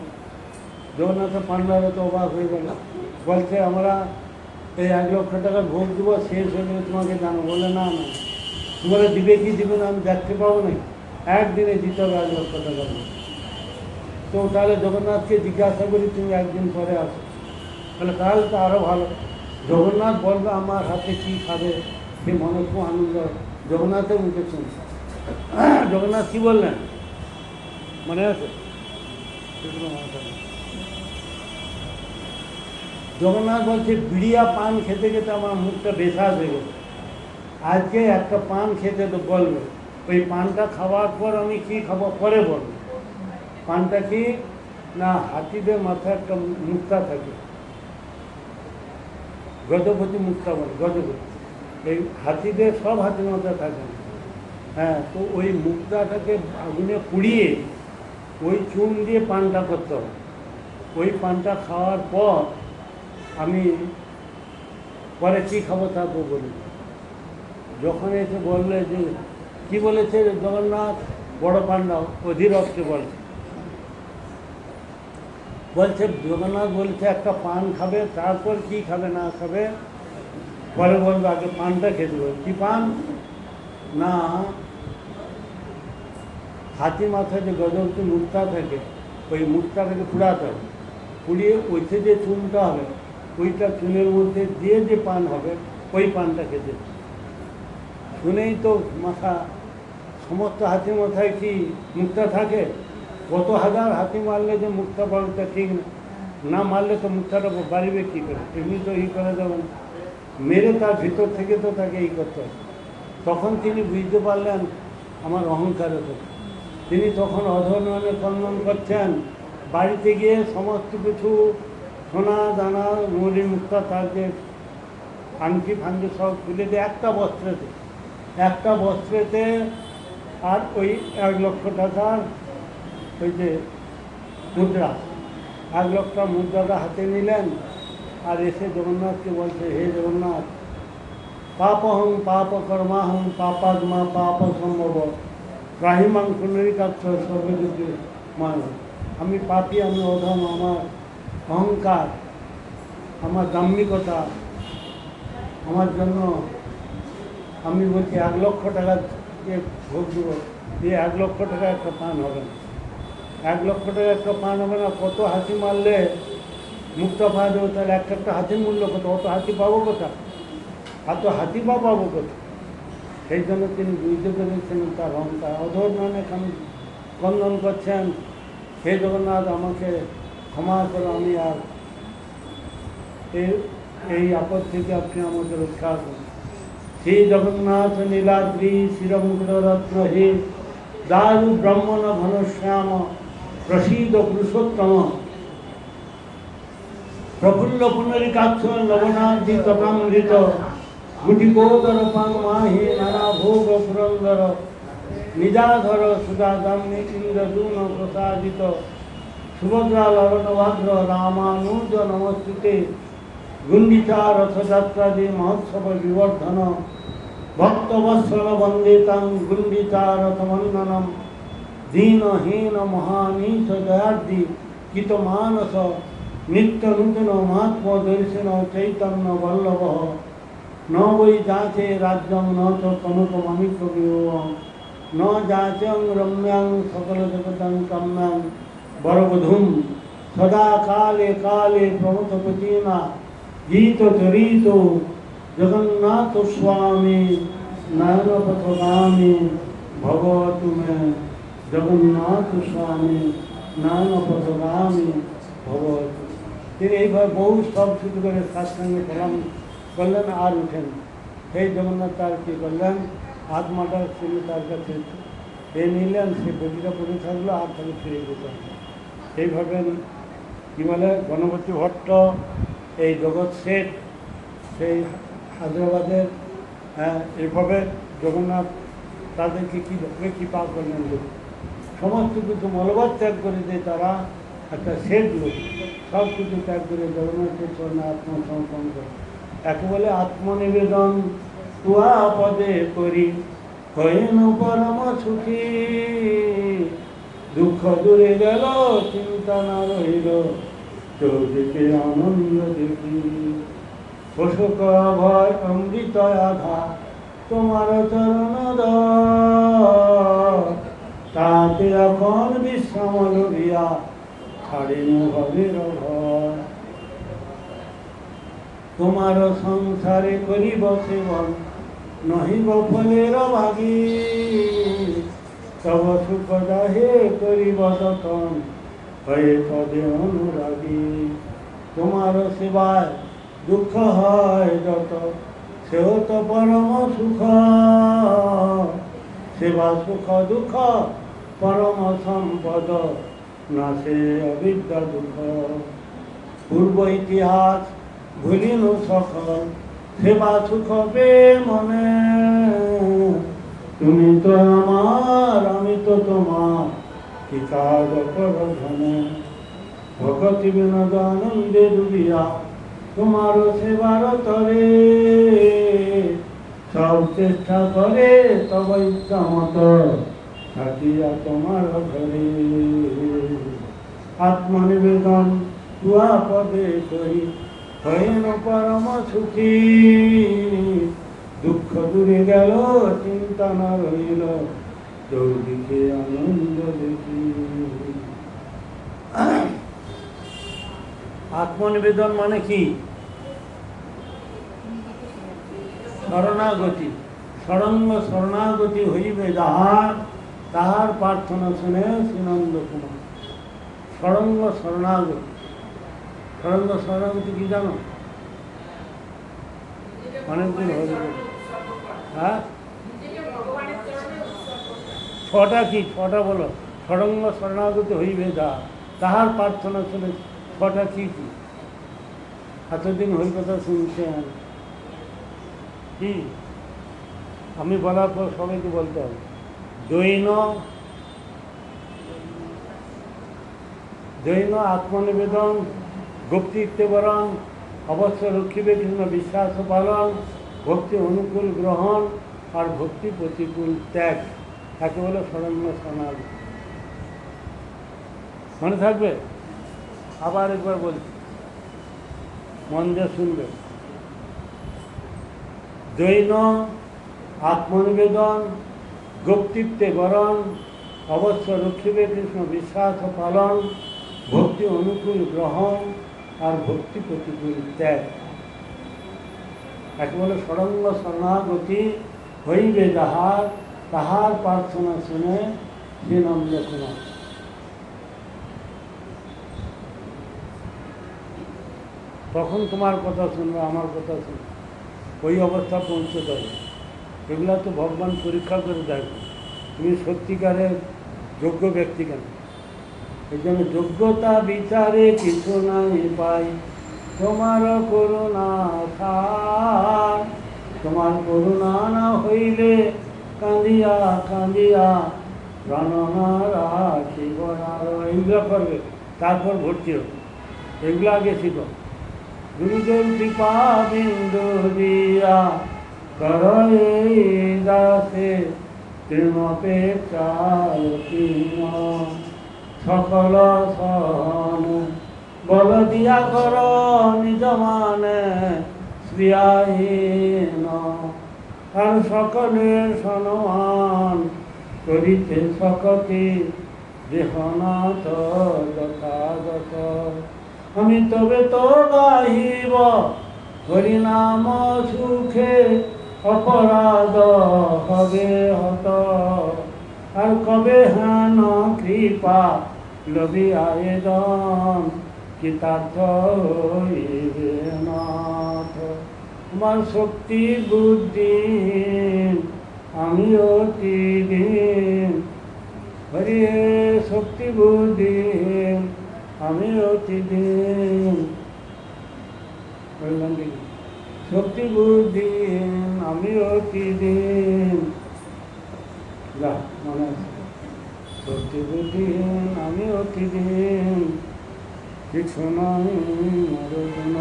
জগন্নাথের পান্ডারা তো অবাক হয়ে গেল, বলছে আমরা এই 1 লক্ষ টাকার ভোগ দেবো, শেষ হয়ে গেলে তোমাকে জানো। বলে না না, তোমরা দিবে কি দিবে না আমি দেখতে পাবো না, একদিনে দিতে হবে 1 লক্ষ টাকার ভোগ। তো তাহলে জগন্নাথকে জিজ্ঞাসা করি, তুমি একদিন পরে আসো। তাহলে তো আরও ভালো। জগন্নাথ বলবে আমার হাতে কী খাবে, সে মনে খুব আনন্দ। জগন্নাথের মুখে শুনছে। জগন্নাথ কী বললেন মনে আছে? জগন্নাথ বলছে, বিড়িয়া পান খেতে খেতে আমার মুখটা বেসাজ হয়ে গেছে, আজকে একটা পান খেতে তো বলবে, ওই পানটা খাওয়ার পর আমি কী খাবো পরে বলবো। পানটা কি না, হাতিদের মাথায় একটা মুক্তা থাকে, গজপতি মুক্তা বলে, গজপতি। এই হাতিদের সব হাতির মাথায় থাকে না। হ্যাঁ, তো ওই মুক্তাটাকে আগুনে পুড়িয়ে ওই চুন দিয়ে পানটা করতে হবে। ওই পানটা খাওয়ার পর আমি পরে কী খাবো তারপর বলি। যখন এসে বললে যে কী বলেছে জগন্নাথ, বড় পান্ডা অধীরথকে বলছে জগন্নাথ বলছে একটা পান খাবে, তারপর কি খাবে না খাবে পরে বলবে, আগে পানটা খেতে হবে। কী পান না, হাতি মাথায় যে গজপতি মুক্তা থাকে, ওই মুক্তাটাকে পুড়াতে হবে, পুড়িয়ে ওইতে যে চুনটা হবে, ওইটা চুনের মধ্যে দিয়ে যে পান হবে, ওই পানটা খেতে। শুনেই তো মাথা, সমস্ত হাতির মাথায় কি মুক্তা থাকে? কত হাজার হাতি মারলে যে মুক্তা বাড়িটা ঠিক না মারলে তো মুক্তাটা বাড়িবে কী করে? এমনি তো করে দেবেন, মেরে তার ভিতর থেকে তো তাকে করতে হবে। তখন তিনি বুঝতে পারলেন আমার অহংকারের কথা। তিনি তখন অধর্মে খণ্ডন করছেন। বাড়িতে গিয়ে সমস্ত কিছু সোনা দানা মৌরি মুক্তা, তার যে আংটি ফাংটি সব তুলে দিয়ে একটা বস্ত্রেতে আর ওই 1 লক্ষ টাকার ওই যে মুদ্রা, 1 লক্ষ মুদ্রাটা হাতে নিলেন। আর এসে জগন্নাথকে বলছে, হে জগন্নাথ, পাপহং পাপ কর্মাহং পাপাত্মা পাপ সম্ভব রাহিমাং পুনরিকাচ্ছ সর্বযুগে মান। আমি পাপী, আমি অধম, আমার অহংকার, আমার দাম্ভিকতা, আমার জন্য আমি বলছি 1 লক্ষ টাকা ভোগ দেবো, দিয়ে 1 লক্ষ টাকা একটা পান হবে না। 1 লক্ষ টাকা একটা পান হবে না। কত হাতি মারলে মুক্তা পাওয়া দেবো? তাহলে একটা হাতির মূল্য কত? অত হাতি পাবো কোথা? আর তো হাতি পাবো কোথা? সেই জন্য তিনি বুঝতে পেরেছিলেন তার অহংকার। অধর্মে খণ্ডন করছেন, হে জগন্নাথ আমাকে ক্ষমা করো, আমি আর এই আপদ থেকে আপনি আমাকে রক্ষা করুন। শ্রী জগন্নাথ নীলাদ্রি শিরমুকুটরত্ন হে দারু ব্রহ্মণ ঘনশ্যাম প্রসীদ পুরুষোত্তম প্রফুল্ল পুনরিকাক্ষ লবণাদি তথামৃত গুটিকোদর পাং মাহি নানা ভোগ পুরন্দর নিজাধর সুধাদাম্নি ইন্দ্রদূন প্রসাদিত সুভদ্রা ললনভাদ্র রামানুজ নমস্তুতে গুন্ডিচা রথযাত্রাদি মহোৎসব বিবর্ধন ভক্তবৎসল বন্দিতাং গুণ্ডিতারতমন্ননম দীনহীন মহানীশ দয়ার্দি কিত মানস নিত্য নূতন মহাত্ম দর্শন চৈতন্য বল্লভ ন বৈ যাচে রাজ্যং ন চ কনকমমিক বিভবং ন যাচং রম্যাং সকল জগতং কাম্যাং বরবধূম সদা কালে কালে প্রমথপতিনা গীত চরিত জগন্নাথ স্বামী নয়ন পথগামী ভগবতু মে জগন্নাথ স্বামী নয়ন পথগামী ভগবতু। তিনি এইভাবে বহু সব শুরু করে সৎসঙ্গে প্রণাম করলেন আর উঠেন। সেই জগন্নাথ তার কী করলেন, আত্মাটা তিনি তার কাছে নিলেন, সে বটিটা পড়ে থাকলো আর তাকে ফিরে যেতে হবে। এইভাবে কী বলে গণপতি ভট্ট, এই জগৎ শেঠ, সেই হায়দ্রাবাদের, এইভাবে জগন্নাথ তাদেরকে কীভাবে কৃপা করলেন। লোক সমস্ত কিছু মলবাদ ত্যাগ করে দিয়ে তারা একটা শেঠ লোক, সব কিছু ত্যাগ করে জগন্নাথের চরণে আত্মসমর্পণ করে। একে বলে আত্মনিবেদন তুয়া পদে করি হয়েন পরম সুখী, দুঃখ দূরে গেল চিন্তা না রইল চৌদিকে আনন্দ দেখি। শোষক ভয় অমৃত আধা তোমার চরণ তাতে এখন বিশ্রাম লভিয়া ছাড়েন ভবের ভয়। তোমার সংসারে করিব সেবন নহিব ফলের ভাগী, তব সুখ দাহে করিব তখন হয়ে পদে অনুরাগী। তোমার সেবায় দুঃখ হয় যত সেও তো পরম সুখ, সেবা সুখ দুঃখ পরম সম্পদ নাশে অবিদ্যা দুঃখ। পূর্ব ইতিহাস ভুলিনু সকল সেবা সুখ পে মনে, তুমি তো আমার আমি তো তোমার কি কাজ কর ধনে। ভগতি বিনোদ আনন্দে ডুবিয়া তোমার সেবার তরে, সব চেষ্টা করে তব ইচ্ছা মতো থাকিয়া তোমার ঘরে। আত্মনিবেদন তুয়া পদে করি হইন পরম সুখী, দুঃখ দূরে গেল চিন্তা না রইল চৌদিকে আনন্দ দেখি। আত্মনিবেদন মানে কি? শরণাগতি। সরঙ্গ শরণাগতি হইবে যাহার, তাহার প্রার্থনা শুনে শ্রীনন্দ কুমার। সরঙ্গ শরণাগতি। সরঙ্গ শরণাগতি কি জানো? অনেকদিন হয়ে গেল। হ্যাঁ, ছটা কি? ছটা বলো। সরঙ্গ শরণাগতি হইবে যাহার, তাহার প্রার্থনা শুনে। ছটা কি কি? এতদিন হই কথা শুনছেন কি? আমি বলার পর সবাইকে বলতে হবে। জৈন আত্মনিবেদন, গুপ্তিত্ববরণ, অবশ্য রক্ষিবে কৃষ্ণ বিশ্বাস পালন, ভক্তি অনুকূল গ্রহণ আর ভক্তি প্রতিকূল ত্যাগ, তাকে বলে শরণ্য শরণাগতি। মনে থাকবে? আবার একবার বলছি, মন দিয়ে শুনবে। জৈন আত্মনিবেদন, গুপ্তিত্বে বরণ, অবশ্য রক্ষিবে কৃষ্ণ বিশ্বাস পালন, ভক্তি অনুকূল গ্রহণ আর ভক্তি প্রতিকূল ত্যাগ, একে বলে সরঙ্গ শরণাগতি হইবে যাহার, তাহার প্রার্থনা শুনে শ্রীনন্দ কুমার। তখন তোমার কথা শুনবে, আমার কথা শুনবে, ওই অবস্থা পৌঁছতে হবে। এগুলো তো ভগবান পরীক্ষা করে দেখবে তুমি সত্যিকারের যোগ্য ব্যক্তি কেন। এই জন্য যোগ্যতা বিচারে কিছু নাই পাই, তোমার করুণা সার। তোমার করুণা না হইলে কাঁদিয়া কাঁদিয়া প্রাণ না রাখিব না। এইগুলো করবে, তারপর ভর্তি হবে। এগুলো আগে শিখো। গুরুদেব কৃপা বিন্দু দিয়া করয়ে দাসে তৃণপেক্ষায়তীন সকল সহন বল দিয়া কর নিজ মানে শ্রিয়াহীন আর সকলের সম্মান করিতে সকতি দেহনাথ যথাযথ আমি তবে তো গাহিব হরিনাম সুখে অপরাধ হবে হত আর কবে হেন কৃপা লবি আবেদন কৃতার্থ হইবে নাথ আমার শক্তি বুদ্ধি আমি অতি দিন হরি শক্তি বুদ্ধি আমি অতি দিন বললাম কি শক্তি বুদ্ধি আমি অতি দিন যা মনে আছে শক্তি বুদ্ধি আমি অতি দিন কিছু নয় মরণ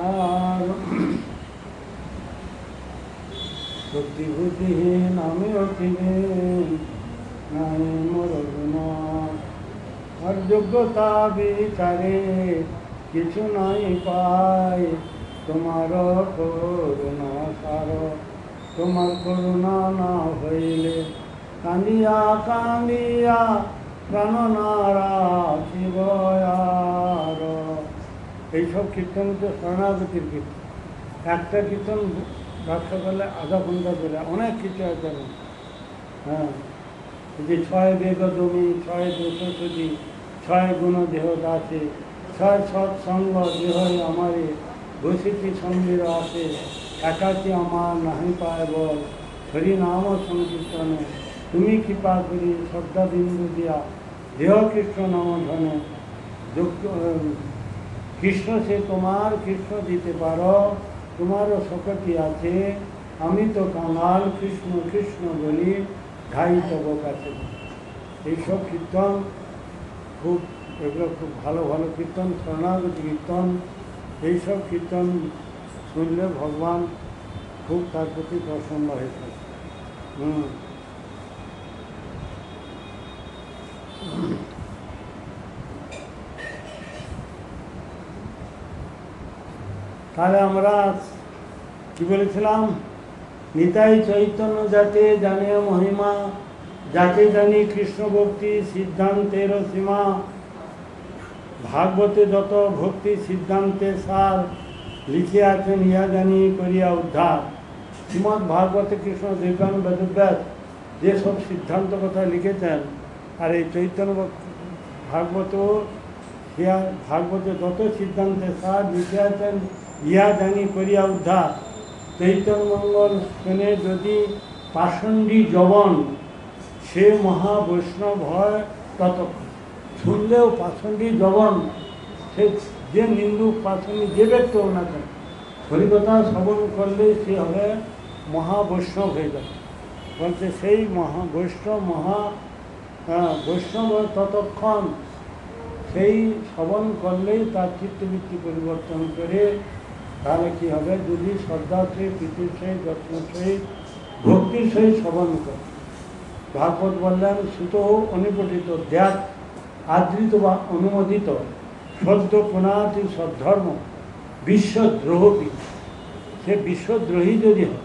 আর শক্তি বুদ্ধিহীন আমি অতি দিন নাই মরণ আর যোগ্যতা বিচারে কিছু নাই পাই তোমার করুণা সার তোমার করুণা না হইলে কান্দিয়া কান্দিয়া প্রাণ নারা শিবয়ার এইসব কীর্তন তো শরণাগতির কীর্তন একটা কীর্তন ব্যবসা করলে আধা ঘন্টা ধরে অনেক কিছু আছে হ্যাঁ যে ছয় বেগ জমি ছয় দোষী ছয় গুণ দেহ দাসে ছয় সৎসঙ্গ দেহ আমারে বসিতি সঙ্গীর আছে একাকি আমার নাহি পায় বল হরি নাম সংকীর্তনে তুমি কৃপা করি শ্রদ্ধা বিন্দু দিয়া দেহ কৃষ্ণ নাম ধনে কৃষ্ণ সে তোমার কৃষ্ণ দিতে পারো তোমারও শক্তি আছে আমি তো কাঙাল কৃষ্ণ কৃষ্ণ বলি ধাই তব কাছে এইসব কীর্তন খুব এগুলো খুব ভালো ভালো কীর্তন শরণাগতি কীর্তন এইসব কীর্তন শুনলে ভগবান খুব তার প্রতি প্রসন্ন হয়ে থাকে তাহলে আমরা কি বলেছিলাম নিতাই চৈতন্য যাতে জানে মহিমা যাকে জানি কৃষ্ণ ভক্তি সিদ্ধান্তের সীমা ভাগবতে যত ভক্তি সিদ্ধান্তে সার লিখিয়াছেন ইহা জানি করিয়া উদ্ধার শ্রীমদ্ ভাগবতে কৃষ্ণ দেবান বেদব্যাস যেসব সিদ্ধান্ত কথা লিখেছেন আর এই চৈতন্য ভাগবত ভাগবতে যত সিদ্ধান্তে সার লিখিয়াছেন ইহা জানি করিয়া উদ্ধার চৈতন্য মঙ্গল শুনে যদি পাষণ্ডী যবন সে মহাবৈষ্ণব হয় তত শুনলেও পাষণ্ডী যবন সে যে নিন্দুক পাষণ্ডী যে ব্যক্তি হোক না কেন হরিকথা শ্রবণ করলে সে হবে মহাবৈষ্ণব হয়ে যাবে বলছে সেই বৈষ্ণব ততক্ষণ সেই শ্রবণ করলেই তার চিত্তবৃত্তি পরিবর্তন করে তাহলে কী হবে যদি শ্রদ্ধার সহিত প্রীতির সহিত যত্নের সহিত ভক্তির সহিত শ্রবণ করে ভাগবত বললেন সুত অনুপঠিত ধ্যাত আদৃত বা অনুমোদিত সদ্য পুনাতি সদ্ধর্ম বিশ্বদ্রোহী সে বিশ্বদ্রোহী যদি হয়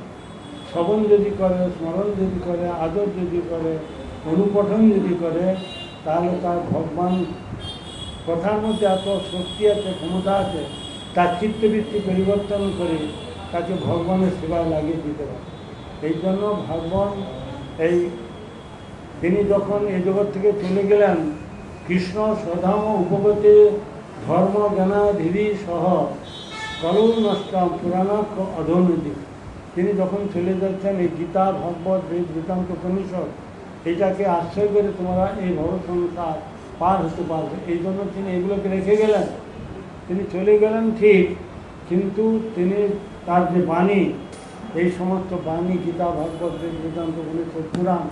শ্রবণ যদি করে স্মরণ যদি করে আদর যদি করে অনুপঠন যদি করে তাহলে তার ভগবান কথার মধ্যে এত শক্তি আছে ক্ষমতা আছে তার চিত্তবৃত্তি পরিবর্তন করে তাকে ভগবানের সেবায় লাগিয়ে দিতে পারে এই জন্য ভগবান তিনি যখন এই জগৎ থেকে চলে গেলেন কৃষ্ণ স্বধাম উপগতে ধর্ম জ্ঞানাধিবি সহ করৌ নষ্টম পুরাণাক্ষ অধোনদী তিনি যখন চলে যাচ্ছেন এই গীতা ভাগবত বেদ বেদান্ত উপনিষদ এটাকে আশ্রয় করে তোমরা এই ভব সংসার পার হতে পারবে এই জন্য তিনি এগুলোকে রেখে গেলেন তিনি চলে গেলেন ঠিক কিন্তু তিনি তার যে বাণী এই সমস্ত বাণী গীতা ভাগবত বেদ বেদান্ত উপনিষদ পুরাণ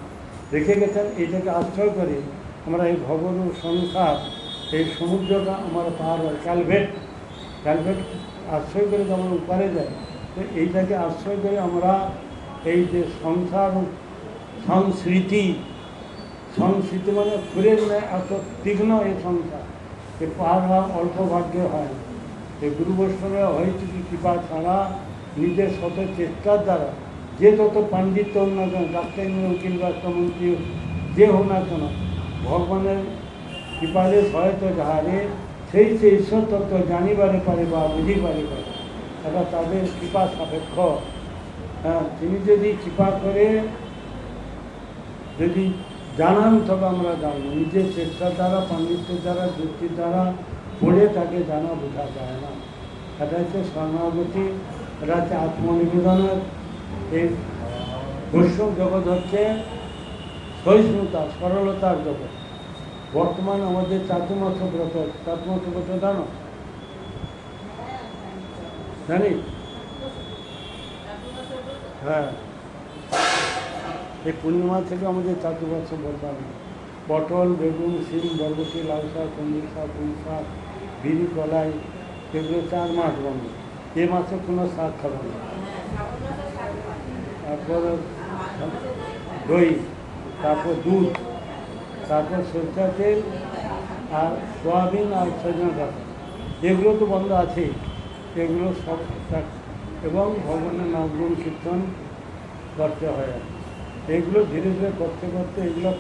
রেখে গেছেন এটাকে আশ্রয় করে আমরা এই ভগবত সংসার এই সমুদ্রটা আমরা পার হয় ক্যালভেট আশ্রয় করে যেমন উপারে যায়, তো এইটাকে আশ্রয় করে আমরা এই যে সংসার সংস্কৃতি, সংস্কৃতি মানে ফুরের নেয় এত তীক্ষ্ণ এই সংসার, এ পার হওয়া অল্প ভাগ্যে হয় না। এই গুরু বৈষ্ণবের হয়েছে কি কৃপা ছাড়া নিজের শত চেষ্টার দ্বারা যে যত পাণ্ডিত্য হোক না কেন, ডাক্তার ইঞ্জিনিয়ার উকিল রাষ্ট্রমন্ত্রী যে হোক না কেন, ভগবানের কৃপালে সহায়তা যাহারে সেই সে ঈশ্বর তত্ত্ব জানিবারে পারে বা বুঝিবারে পারে, এটা তাদের কৃপা সাপেক্ষ। হ্যাঁ, তিনি যদি কৃপা করে যদি জানান তবে আমরা জানবো। নিজের চেষ্টার দ্বারা, পাণ্ডিত্যের দ্বারা, যুক্তির দ্বারা পড়ে তাকে জানা বোঝা যায় না। এটা হচ্ছে শরণাগতি, এটা হচ্ছে আত্মনিবেদনের। এই বৈষ্ণব জগৎ হচ্ছে সহিষ্ণুতা, সরলতার জগৎ। বর্তমান আমাদের চাতুর্মাস ব্রত, চাতুর্মাস ব্রত জানো? জানি? হ্যাঁ, এই পূর্ণিমা থেকে আমাদের চাতুর্মাস ব্রত। পটল, বেগুন, শিম, বরবটি, লাউ শাক, কুমড়ো শাক, পুঁই শাক, বিরি, কলাই, এগুলো 4 মাস বন্ধ। এ মাসে কোনো শাক খাবো না। তারপর দই, তারপর দুধ, তারপর সরষের তেল আর সোয়াবিন আর সজনা ডাটা, এগুলো তো বন্ধ আছেই। এগুলো সব এবং ভগবানের নামগুণ কীর্তন করতে হয়। এগুলো ধীরে ধীরে করতে করতে এগুলো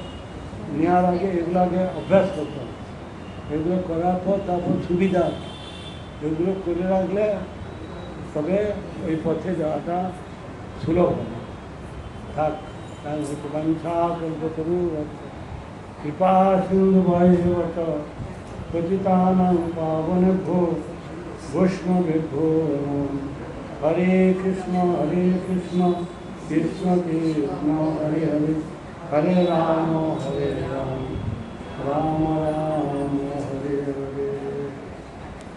নেওয়ার আগে এগুলো আগে অভ্যাস করতে হবে। এগুলো করার পর তারপর সুবিধা, এগুলো করে রাখলে তবে ওই পথে যাওয়াটা সুলভ হবে। থাক, বাঞ্ছা কল্পতরু কৃপা সিন্ধু বৈবত পতিতানাং পাবনেভ্যো বৈষ্ণবেভ্যো নমো। হরে কৃষ্ণ কৃষ্ণ কৃষ্ণ হরে হরে, হরে রাম রাম রাম